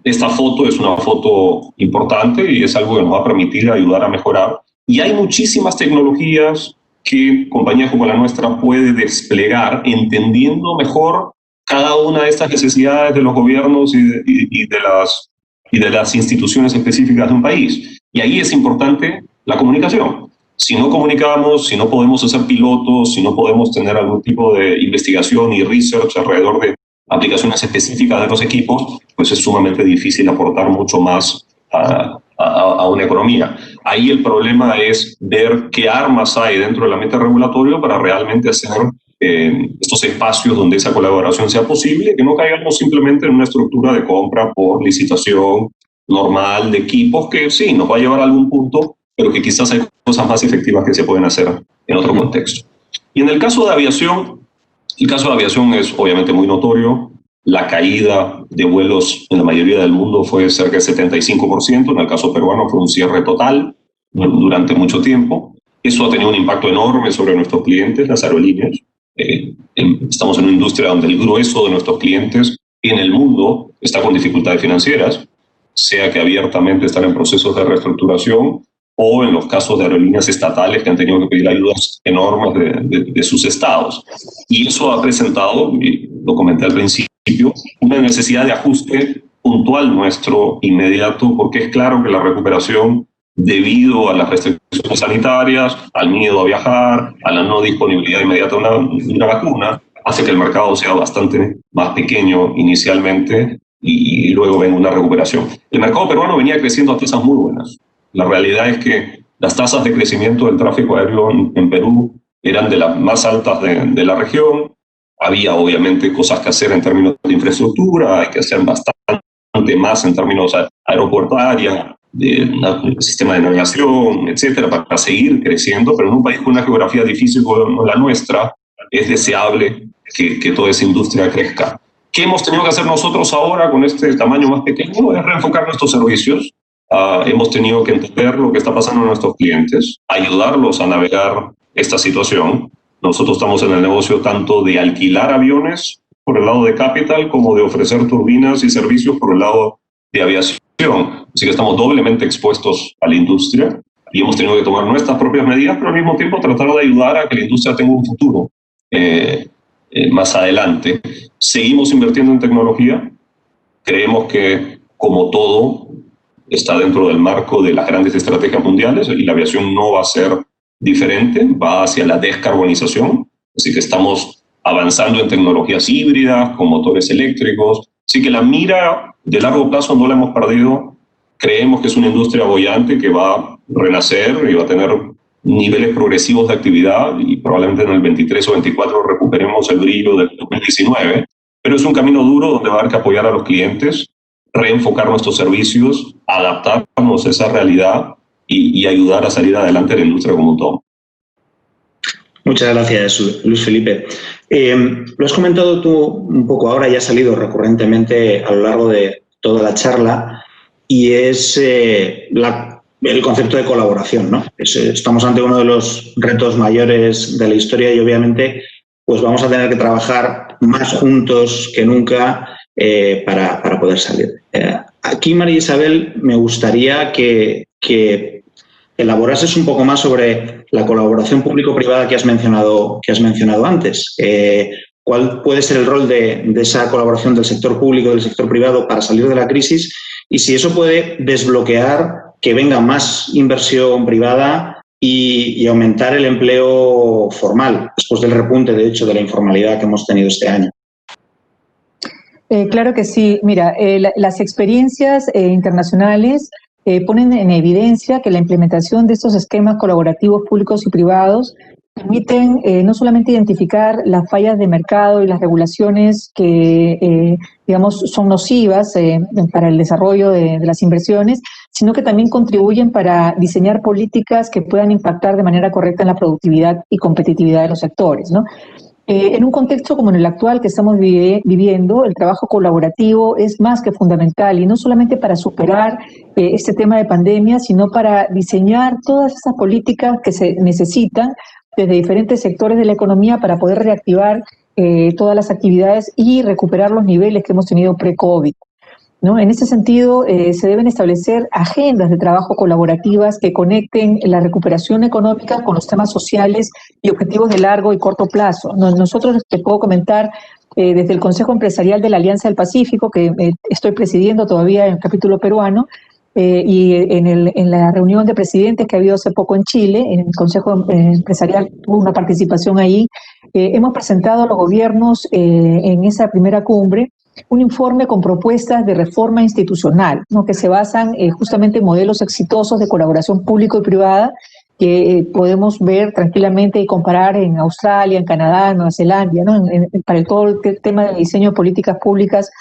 esta foto es una foto importante y es algo que nos va a permitir ayudar a mejorar. Y hay muchísimas tecnologías que compañías como la nuestra puede desplegar entendiendo mejor cada una de estas necesidades de los gobiernos y de las instituciones específicas de un país. Y ahí es importante la comunicación. Si no comunicamos, si no podemos hacer pilotos, si no podemos tener algún tipo de investigación y research alrededor de aplicaciones específicas de los equipos, pues es sumamente difícil aportar mucho más a una economía. Ahí el problema es ver qué armas hay dentro del ambiente regulatorio para realmente hacer estos espacios donde esa colaboración sea posible, que no caigamos simplemente en una estructura de compra por licitación normal de equipos que sí, nos va a llevar a algún punto, pero que quizás hay cosas más efectivas que se pueden hacer en otro contexto. Y en el caso de aviación, el caso de aviación es obviamente muy notorio. La caída de vuelos en la mayoría del mundo fue cerca del 75%, en el caso peruano fue un cierre total durante mucho tiempo. Eso ha tenido un impacto enorme sobre nuestros clientes, las aerolíneas. Estamos en una industria donde el grueso de nuestros clientes en el mundo está con dificultades financieras, sea que abiertamente están en procesos de reestructuración o en los casos de aerolíneas estatales que han tenido que pedir ayudas enormes de sus estados. Y eso ha presentado, y lo comenté al principio, una necesidad de ajuste puntual nuestro inmediato, porque es claro que la recuperación, debido a las restricciones sanitarias, al miedo a viajar, a la no disponibilidad inmediata de una vacuna, hace que el mercado sea bastante más pequeño inicialmente y luego venga una recuperación. El mercado peruano venía creciendo a tasas muy buenas. La realidad es que las tasas de crecimiento del tráfico aéreo en Perú eran de las más altas de la región. Había obviamente cosas que hacer en términos de infraestructura, hay que hacer bastante más en términos aeroportuarios, de sistema de navegación, etcétera, para seguir creciendo, pero en un país con una geografía difícil como la nuestra, es deseable que toda esa industria crezca. ¿Qué hemos tenido que hacer nosotros ahora con este tamaño más pequeño? Es reenfocar nuestros servicios. Hemos tenido que entender lo que está pasando en nuestros clientes, ayudarlos a navegar esta situación. Nosotros estamos en el negocio tanto de alquilar aviones por el lado de capital como de ofrecer turbinas y servicios por el lado de aviación. Así que estamos doblemente expuestos a la industria y hemos tenido que tomar nuestras propias medidas, pero al mismo tiempo tratar de ayudar a que la industria tenga un futuro más adelante. Seguimos invirtiendo en tecnología. Creemos que, como todo, está dentro del marco de las grandes estrategias mundiales y la aviación no va a ser diferente, va hacia la descarbonización. Así que estamos avanzando en tecnologías híbridas, con motores eléctricos. Así que la mira de largo plazo no la hemos perdido. Creemos que es una industria boyante que va a renacer y va a tener niveles progresivos de actividad y probablemente en el 23 o 24 recuperemos el brillo del 2019. Pero es un camino duro donde va a haber que apoyar a los clientes, reenfocar nuestros servicios, adaptarnos a esa realidad y ayudar a salir adelante la industria como un todo. Muchas gracias, Luis Felipe. Lo has comentado tú un poco ahora y ha salido recurrentemente a lo largo de toda la charla, y es el concepto de colaboración, ¿no? Estamos ante uno de los retos mayores de la historia y obviamente pues vamos a tener que trabajar más juntos que nunca para poder salir. Aquí, María Isabel, me gustaría que elaborases un poco más sobre la colaboración público-privada que has mencionado antes. ¿Cuál puede ser el rol de esa colaboración del sector público y del sector privado para salir de la crisis? Y si eso puede desbloquear que venga más inversión privada y aumentar el empleo formal, después del repunte, de hecho, de la informalidad que hemos tenido este año. Claro que sí. Mira, las experiencias internacionales ponen en evidencia que la implementación de estos esquemas colaborativos públicos y privados permiten no solamente identificar las fallas de mercado y las regulaciones que, digamos, son nocivas para el desarrollo de las inversiones, sino que también contribuyen para diseñar políticas que puedan impactar de manera correcta en la productividad y competitividad de los sectores, ¿no? En un contexto como en el actual que estamos viviendo, el trabajo colaborativo es más que fundamental, y no solamente para superar este tema de pandemia, sino para diseñar todas esas políticas que se necesitan desde diferentes sectores de la economía para poder reactivar todas las actividades y recuperar los niveles que hemos tenido pre-COVID, ¿no? En ese sentido, se deben establecer agendas de trabajo colaborativas que conecten la recuperación económica con los temas sociales y objetivos de largo y corto plazo. Nosotros, te puedo comentar, desde el Consejo Empresarial de la Alianza del Pacífico, que estoy presidiendo todavía en el capítulo peruano, y en la reunión de presidentes que ha habido hace poco en Chile, en el Consejo Empresarial tuvo una participación ahí, hemos presentado a los gobiernos en esa primera cumbre un informe con propuestas de reforma institucional, ¿no?, que se basan justamente en modelos exitosos de colaboración público y privada que podemos ver tranquilamente y comparar en Australia, en Canadá, en Nueva Zelanda, ¿no?, para todo el tema de diseño de políticas públicas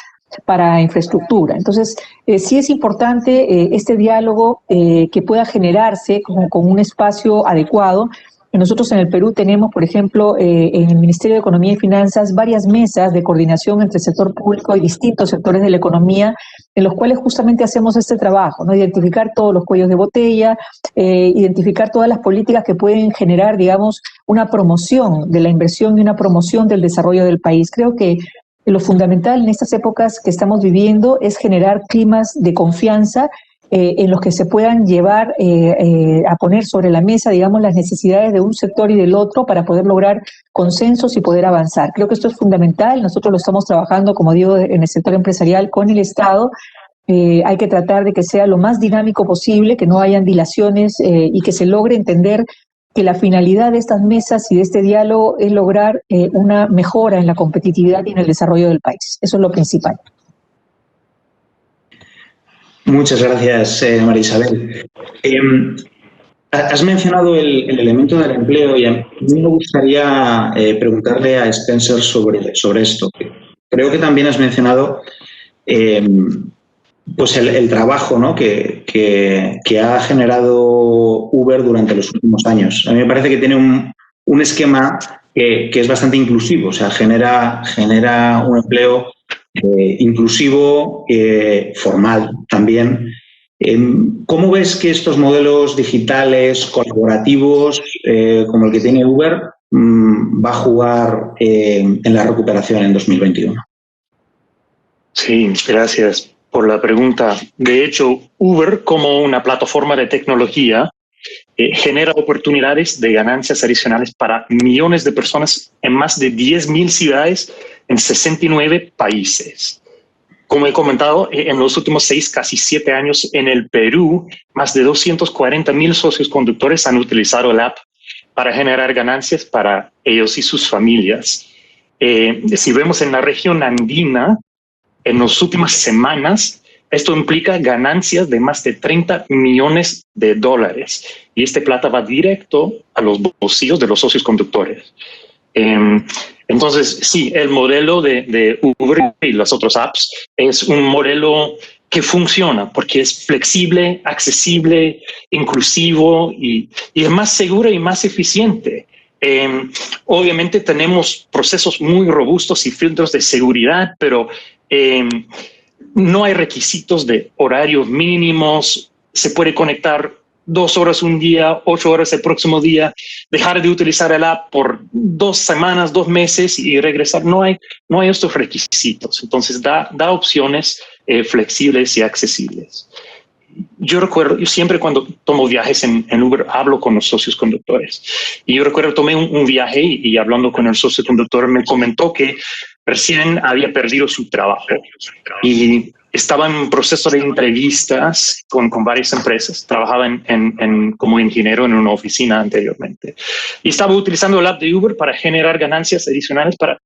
para infraestructura. Entonces, sí es importante este diálogo que pueda generarse con un espacio adecuado. Nosotros en el Perú tenemos, por ejemplo, en el Ministerio de Economía y Finanzas varias mesas de coordinación entre el sector público y distintos sectores de la economía, en los cuales justamente hacemos este trabajo, ¿no? Identificar todos los cuellos de botella, identificar todas las políticas que pueden generar, digamos, una promoción de la inversión y una promoción del desarrollo del país. Creo que lo fundamental en estas épocas que estamos viviendo es generar climas de confianza en los que se puedan llevar a poner sobre la mesa, digamos, las necesidades de un sector y del otro para poder lograr consensos y poder avanzar. Creo que esto es fundamental. Nosotros lo estamos trabajando, como digo, en el sector empresarial con el Estado. Hay que tratar de que sea lo más dinámico posible, que no hayan dilaciones y que se logre entender que la finalidad de estas mesas y de este diálogo es lograr una mejora en la competitividad y en el desarrollo del país. Eso es lo principal. Muchas gracias, María Isabel. Has mencionado el elemento del empleo y a mí me gustaría preguntarle a Spencer sobre esto. Creo que también has mencionado pues el trabajo, ¿no?, que ha generado Uber durante los últimos años. A mí me parece que tiene un esquema que es bastante inclusivo, o sea, genera un empleo inclusivo, formal también. ¿Cómo ves que estos modelos digitales colaborativos, como el que tiene Uber, va a jugar en la recuperación en 2021? Sí, gracias por la pregunta. De hecho, Uber, como una plataforma de tecnología, genera oportunidades de ganancias adicionales para millones de personas en más de 10.000 ciudades en 69 países. Como he comentado, en los últimos 6, casi 7 años en el Perú, más de 240.000 socios conductores han utilizado el app para generar ganancias para ellos y sus familias. Si vemos en la región andina, en las últimas semanas, esto implica ganancias de más de $30 millones. Y esta plata va directo a los bolsillos de los socios conductores. Entonces, sí, el modelo de Uber y las otras apps es un modelo que funciona porque es flexible, accesible, inclusivo y es más seguro y más eficiente. Obviamente tenemos procesos muy robustos y filtros de seguridad, pero no hay requisitos de horarios mínimos. Se puede conectar 2 horas un día, 8 horas el próximo día, dejar de utilizar el app por 2 semanas, 2 meses y regresar. No hay estos requisitos. Entonces da opciones flexibles y accesibles. Yo recuerdo, yo siempre cuando tomo viajes en Uber hablo con los socios conductores. Y yo recuerdo, tomé un viaje y hablando con el socio conductor me comentó que recién había perdido su trabajo y estaba en un proceso de entrevistas con varias empresas. Trabajaba como ingeniero en una oficina anteriormente. Y estaba utilizando el app de Uber para generar ganancias adicionales para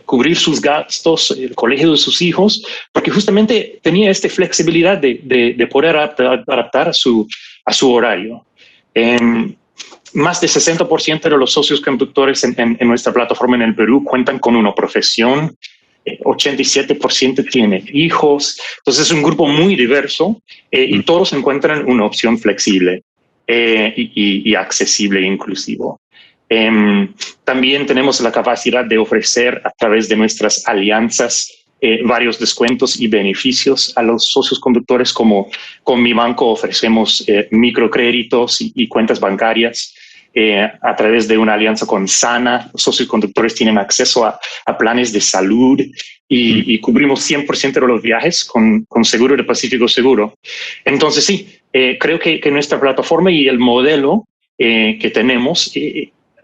cubrir sus gastos, el colegio de sus hijos, porque justamente tenía esta flexibilidad de poder adaptar a su horario. Más de 60% de los socios conductores en nuestra plataforma en el Perú cuentan con una profesión. 87% tienen hijos. Entonces es un grupo muy diverso y todos encuentran una opción flexible y accesible e inclusivo. También tenemos la capacidad de ofrecer a través de nuestras alianzas varios descuentos y beneficios a los socios conductores, como con mi banco ofrecemos microcréditos y cuentas bancarias. A través de una alianza con Sana, los socios conductores tienen acceso a planes de salud y cubrimos 100% de los viajes con Seguro de Pacífico Seguro. Entonces sí, creo que nuestra plataforma y el modelo que tenemos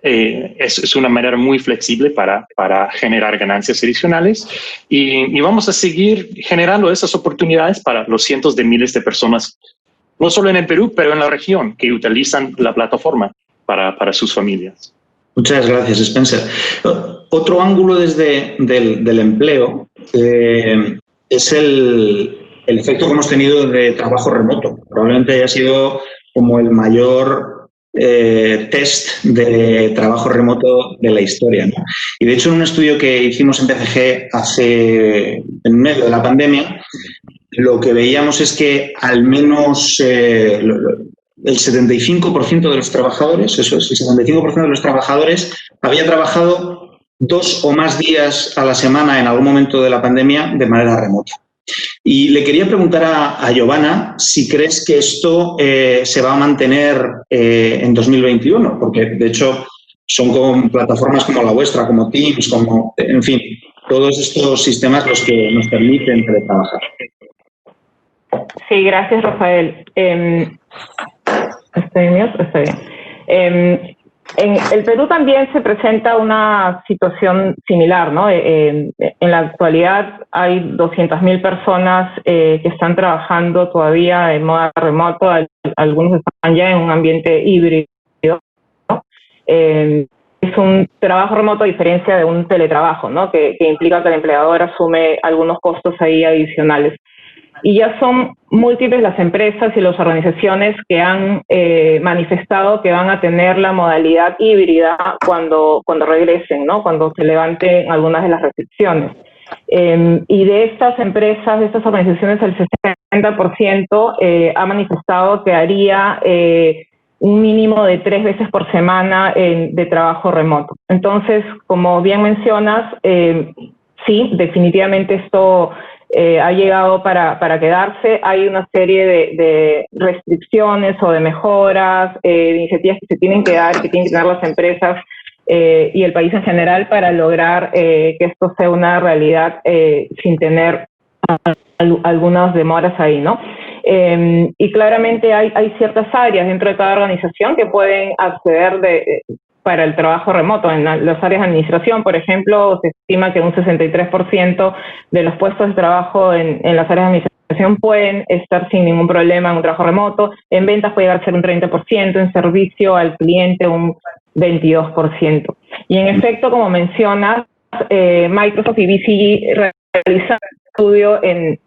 es una manera muy flexible para generar ganancias adicionales y vamos a seguir generando esas oportunidades para los cientos de miles de personas, no solo en el Perú, pero en la región, que utilizan la plataforma para sus familias. Muchas gracias, Spencer. Otro ángulo del empleo es el efecto que hemos tenido de trabajo remoto. Probablemente haya sido como el mayor test de trabajo remoto de la historia, ¿no? Y de hecho, en un estudio que hicimos en BCG en medio de la pandemia, lo que veíamos es que al menos el 75% de los trabajadores, el 75% de los trabajadores había trabajado 2 o más días a la semana en algún momento de la pandemia de manera remota. Y le quería preguntar a Giovanna si crees que esto se va a mantener en 2021, porque de hecho son con plataformas como la vuestra, como Teams, en fin, todos estos sistemas los que nos permiten teletrabajar. Sí, gracias, Rafael. ¿Estoy bien? Está bien. En el Perú también se presenta una situación similar, ¿no? En la actualidad hay 200.000 personas que están trabajando todavía de modo remoto, algunos están ya en un ambiente híbrido, ¿no? Es un trabajo remoto a diferencia de un teletrabajo, ¿no? Que implica que el empleador asume algunos costos ahí adicionales. Y ya son múltiples las empresas y las organizaciones que han manifestado que van a tener la modalidad híbrida cuando regresen, ¿no? Cuando se levanten algunas de las restricciones. Y de estas empresas, de estas organizaciones, el 60% ha manifestado que haría un mínimo de 3 veces por semana de trabajo remoto. Entonces, como bien mencionas, sí, definitivamente esto ha llegado para quedarse. Hay una serie de restricciones o de mejoras, de iniciativas que se tienen que dar, que tienen que dar las empresas y el país en general para lograr que esto sea una realidad sin tener algunas demoras ahí, ¿no? Y claramente hay ciertas áreas dentro de cada organización que pueden acceder para el trabajo remoto. En las áreas de administración, por ejemplo, se estima que un 63% de los puestos de trabajo en las áreas de administración pueden estar sin ningún problema en un trabajo remoto. En ventas puede llegar a ser un 30%, en servicio al cliente un 22%. Y en efecto, como mencionas, Microsoft y BCG realizaron un estudio en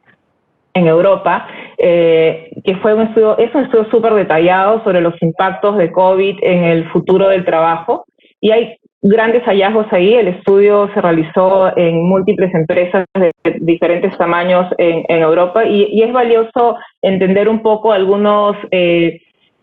Europa, que fue es un estudio súper detallado sobre los impactos de COVID en el futuro del trabajo, y hay grandes hallazgos ahí. El estudio se realizó en múltiples empresas de diferentes tamaños en Europa, y es valioso entender un poco algunos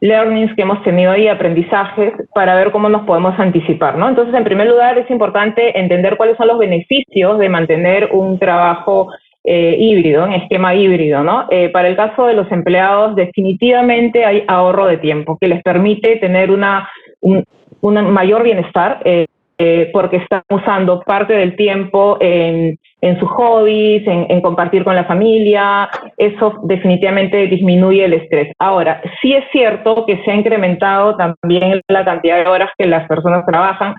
learnings que hemos tenido ahí, aprendizajes, para ver cómo nos podemos anticipar, ¿no? Entonces, en primer lugar, es importante entender cuáles son los beneficios de mantener un trabajo híbrido, en esquema híbrido, ¿no? Para el caso de los empleados, definitivamente hay ahorro de tiempo que les permite tener un mayor bienestar, porque están usando parte del tiempo en sus hobbies, en compartir con la familia. Eso definitivamente disminuye el estrés. Ahora, sí es cierto que se ha incrementado también la cantidad de horas que las personas trabajan.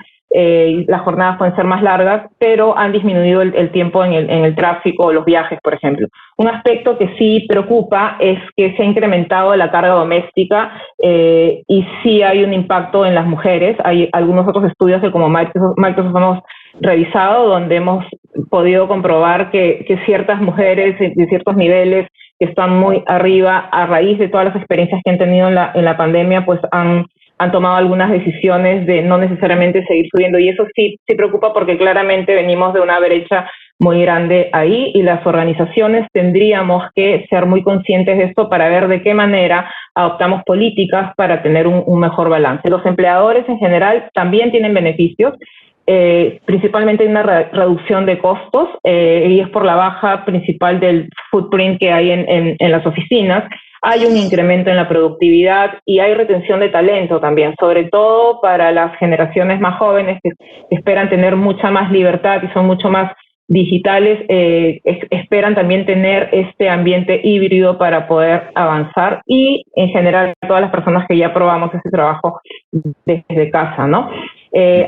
Las jornadas pueden ser más largas, pero han disminuido el tiempo en el tráfico o los viajes, por ejemplo. Un aspecto que sí preocupa es que se ha incrementado la carga doméstica y sí hay un impacto en las mujeres. Hay algunos otros estudios que como Microsoft hemos revisado, donde hemos podido comprobar que ciertas mujeres de ciertos niveles que están muy arriba, a raíz de todas las experiencias que han tenido en la pandemia, pues han tomado algunas decisiones de no necesariamente seguir subiendo, y eso sí preocupa, porque claramente venimos de una brecha muy grande ahí, y las organizaciones tendríamos que ser muy conscientes de esto para ver de qué manera adoptamos políticas para tener un mejor balance. Los empleadores en general también tienen beneficios, principalmente hay una reducción de costos, y es por la baja principal del footprint que hay en las oficinas. Hay un incremento en la productividad y hay retención de talento también, sobre todo para las generaciones más jóvenes que esperan tener mucha más libertad y son mucho más digitales, esperan también tener este ambiente híbrido para poder avanzar, y en general todas las personas que ya probamos ese trabajo desde casa, ¿no?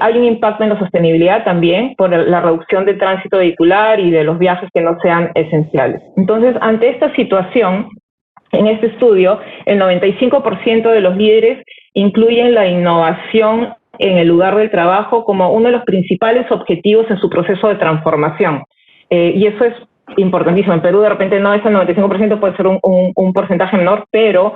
Hay un impacto en la sostenibilidad también por la reducción del tránsito vehicular y de los viajes que no sean esenciales. Entonces, ante esta situación, en este estudio, el 95% de los líderes incluyen la innovación en el lugar del trabajo como uno de los principales objetivos en su proceso de transformación. Y eso es importantísimo. En Perú de repente no es el 95%, puede ser un porcentaje menor, pero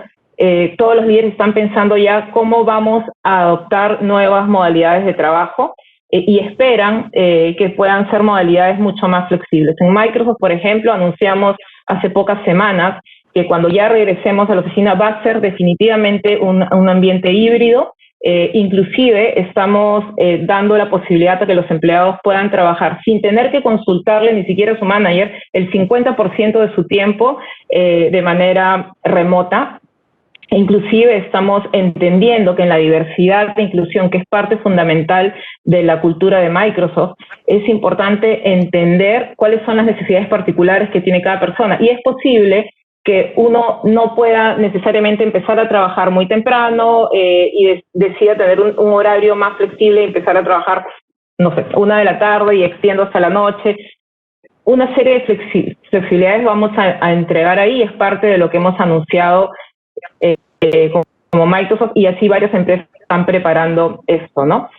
todos los líderes están pensando ya cómo vamos a adoptar nuevas modalidades de trabajo y esperan que puedan ser modalidades mucho más flexibles. En Microsoft, por ejemplo, anunciamos hace pocas semanas que cuando ya regresemos a la oficina va a ser definitivamente un ambiente híbrido. Inclusive estamos dando la posibilidad a que los empleados puedan trabajar sin tener que consultarle ni siquiera a su manager el 50% de su tiempo de manera remota. Inclusive estamos entendiendo que en la diversidad e inclusión, que es parte fundamental de la cultura de Microsoft, es importante entender cuáles son las necesidades particulares que tiene cada persona, y es posible que uno no pueda necesariamente empezar a trabajar muy temprano y decida tener un horario más flexible y empezar a trabajar, no sé, 1 de la tarde y extiendo hasta la noche. Una serie de flexibilidades vamos a entregar ahí, es parte de lo que hemos anunciado como Microsoft, y así varias empresas están preparando esto, ¿no?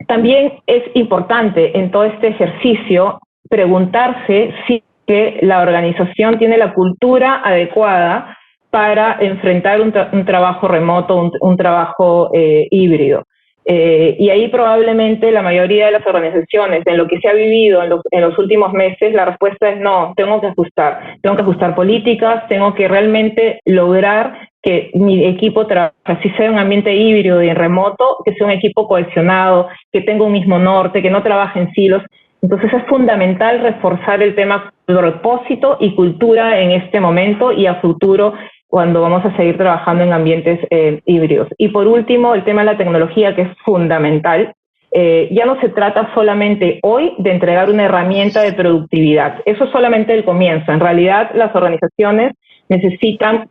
También es importante en todo este ejercicio preguntarse si que la organización tiene la cultura adecuada para enfrentar un trabajo remoto, un trabajo híbrido. Y ahí probablemente la mayoría de las organizaciones, en lo que se ha vivido en los últimos meses, la respuesta es no, tengo que ajustar políticas, tengo que realmente lograr que mi equipo trabaje, así sea un ambiente híbrido y en remoto, que sea un equipo cohesionado, que tenga un mismo norte, que no trabaje en silos. Entonces es fundamental reforzar el tema propósito y cultura en este momento y a futuro cuando vamos a seguir trabajando en ambientes híbridos. Y por último, el tema de la tecnología, que es fundamental. Ya no se trata solamente hoy de entregar una herramienta de productividad. Eso es solamente el comienzo. En realidad, las organizaciones necesitan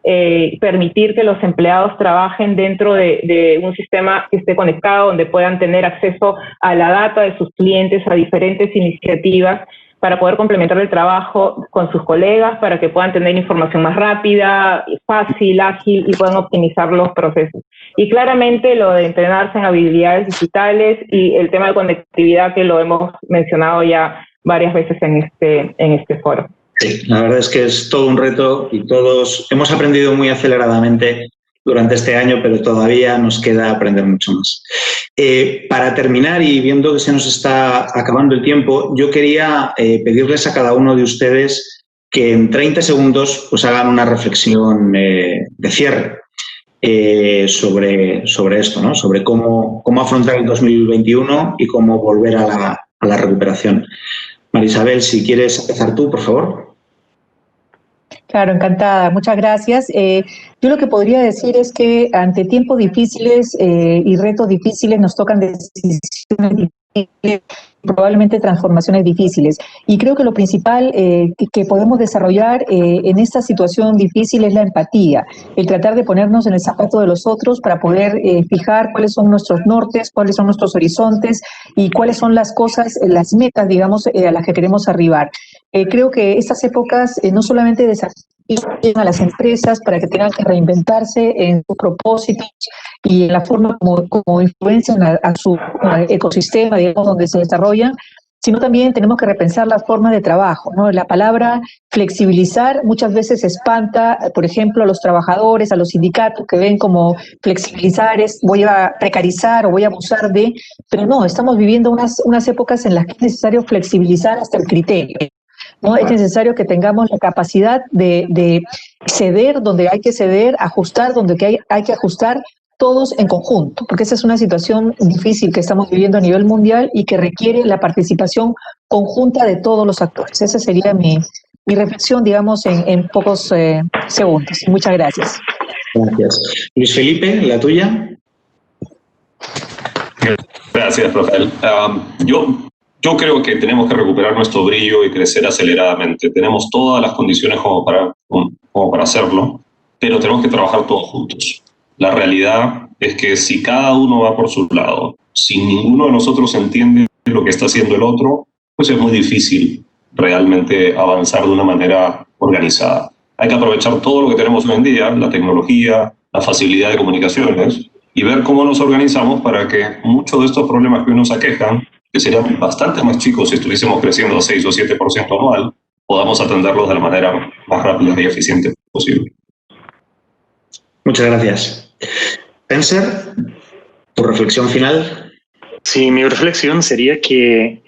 permitir que los empleados trabajen dentro de un sistema que esté conectado, donde puedan tener acceso a la data de sus clientes, a diferentes iniciativas, para poder complementar el trabajo con sus colegas, para que puedan tener información más rápida, fácil, ágil y puedan optimizar los procesos. Y claramente lo de entrenarse en habilidades digitales y el tema de conectividad, que lo hemos mencionado ya varias veces en este foro. Sí, la verdad es que es todo un reto y todos hemos aprendido muy aceleradamente durante este año, pero todavía nos queda aprender mucho más. Para terminar, y viendo que se nos está acabando el tiempo, yo quería pedirles a cada uno de ustedes que en 30 segundos pues hagan una reflexión de cierre sobre esto, ¿no? Sobre cómo afrontar el 2021 y cómo volver a la recuperación. Marisabel, si quieres empezar tú, por favor. Claro, encantada. Muchas gracias. Yo lo que podría decir es que ante tiempos difíciles y retos difíciles nos tocan decisiones difíciles, probablemente transformaciones difíciles. Y creo que lo principal que podemos desarrollar en esta situación difícil es la empatía, el tratar de ponernos en el zapato de los otros para poder fijar cuáles son nuestros nortes, cuáles son nuestros horizontes y cuáles son las cosas, las metas, digamos, a las que queremos arribar. Creo que estas épocas no solamente desafían a las empresas para que tengan que reinventarse en sus propósitos y en la forma como influencian a su ecosistema, digamos, donde se desarrollan, sino también tenemos que repensar las formas de trabajo, ¿no? La palabra flexibilizar muchas veces espanta, por ejemplo, a los trabajadores, a los sindicatos que ven como flexibilizar es voy a precarizar o voy a abusar de, pero no, estamos viviendo unas épocas en las que es necesario flexibilizar hasta el criterio, ¿no? Es necesario que tengamos la capacidad de ceder donde hay que ceder, ajustar donde hay que ajustar, todos en conjunto, porque esa es una situación difícil que estamos viviendo a nivel mundial y que requiere la participación conjunta de todos los actores. Esa sería mi reflexión, digamos, en pocos segundos. Muchas gracias. Gracias. Luis Felipe, la tuya. Gracias, Rafael. Yo creo que tenemos que recuperar nuestro brillo y crecer aceleradamente. Tenemos todas las condiciones como para hacerlo, pero tenemos que trabajar todos juntos. La realidad es que si cada uno va por su lado, si ninguno de nosotros entiende lo que está haciendo el otro, pues es muy difícil realmente avanzar de una manera organizada. Hay que aprovechar todo lo que tenemos hoy en día, la tecnología, la facilidad de comunicaciones, y ver cómo nos organizamos para que muchos de estos problemas que hoy nos aquejan, que serían bastante más chicos si estuviésemos creciendo a 6 o 7% anual, podamos atenderlos de la manera más rápida y eficiente posible. Muchas gracias. Spencer, tu reflexión final. Sí, mi reflexión sería que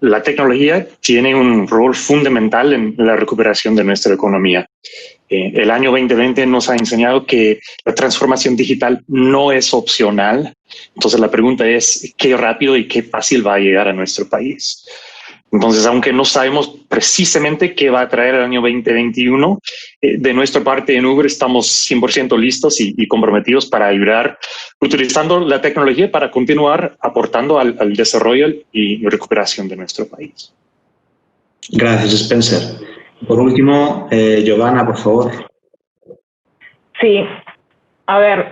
la tecnología tiene un rol fundamental en la recuperación de nuestra economía. El año 2020 nos ha enseñado que la transformación digital no es opcional. Entonces la pregunta es qué rápido y qué fácil va a llegar a nuestro país. Entonces, aunque no sabemos precisamente qué va a traer el año 2021, de nuestra parte en Uber estamos 100% listos y comprometidos para ayudar, utilizando la tecnología para continuar aportando al desarrollo y recuperación de nuestro país. Gracias, Spencer. Por último, Giovanna, por favor. Sí, a ver,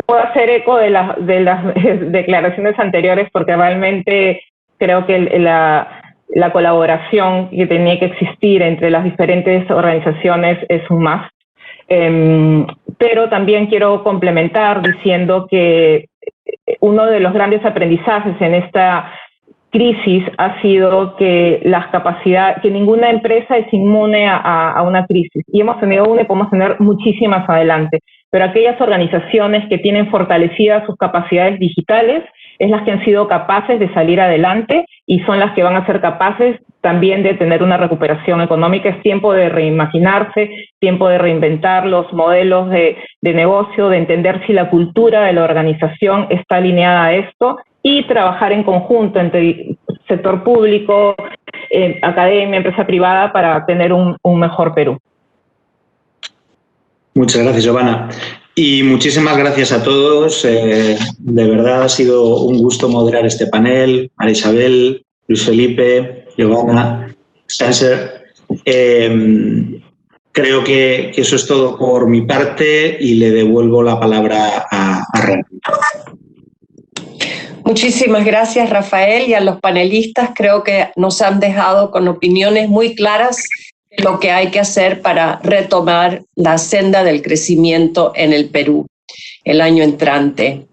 puedo hacer eco de las declaraciones anteriores porque realmente creo que la colaboración que tenía que existir entre las diferentes organizaciones es un must. Pero también quiero complementar diciendo que uno de los grandes aprendizajes en esta crisis ha sido que que ninguna empresa es inmune a una crisis. Y hemos tenido una y podemos tener muchísimas adelante. Pero aquellas organizaciones que tienen fortalecidas sus capacidades digitales es las que han sido capaces de salir adelante y son las que van a ser capaces también de tener una recuperación económica. Es tiempo de reimaginarse, tiempo de reinventar los modelos de negocio, de entender si la cultura de la organización está alineada a esto y trabajar en conjunto entre sector público, academia, empresa privada para tener un mejor Perú. Muchas gracias, Giovanna. Y muchísimas gracias a todos. De verdad ha sido un gusto moderar este panel. María Isabel, Luis Felipe, Giovanna, Spencer. Creo que eso es todo por mi parte y le devuelvo la palabra a Rafael. Muchísimas gracias, Rafael, y a los panelistas. Creo que nos han dejado con opiniones muy claras de lo que hay que hacer para retomar la senda del crecimiento en el Perú el año entrante.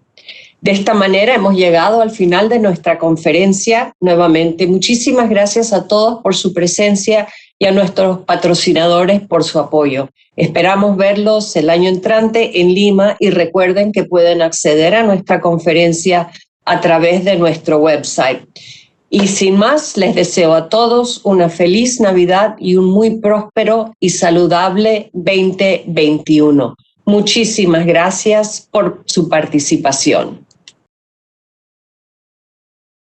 De esta manera hemos llegado al final de nuestra conferencia. Nuevamente, muchísimas gracias a todos por su presencia y a nuestros patrocinadores por su apoyo. Esperamos verlos el año entrante en Lima y recuerden que pueden acceder a nuestra conferencia a través de nuestro website. Y sin más, les deseo a todos una feliz Navidad y un muy próspero y saludable 2021. Muchísimas gracias por su participación.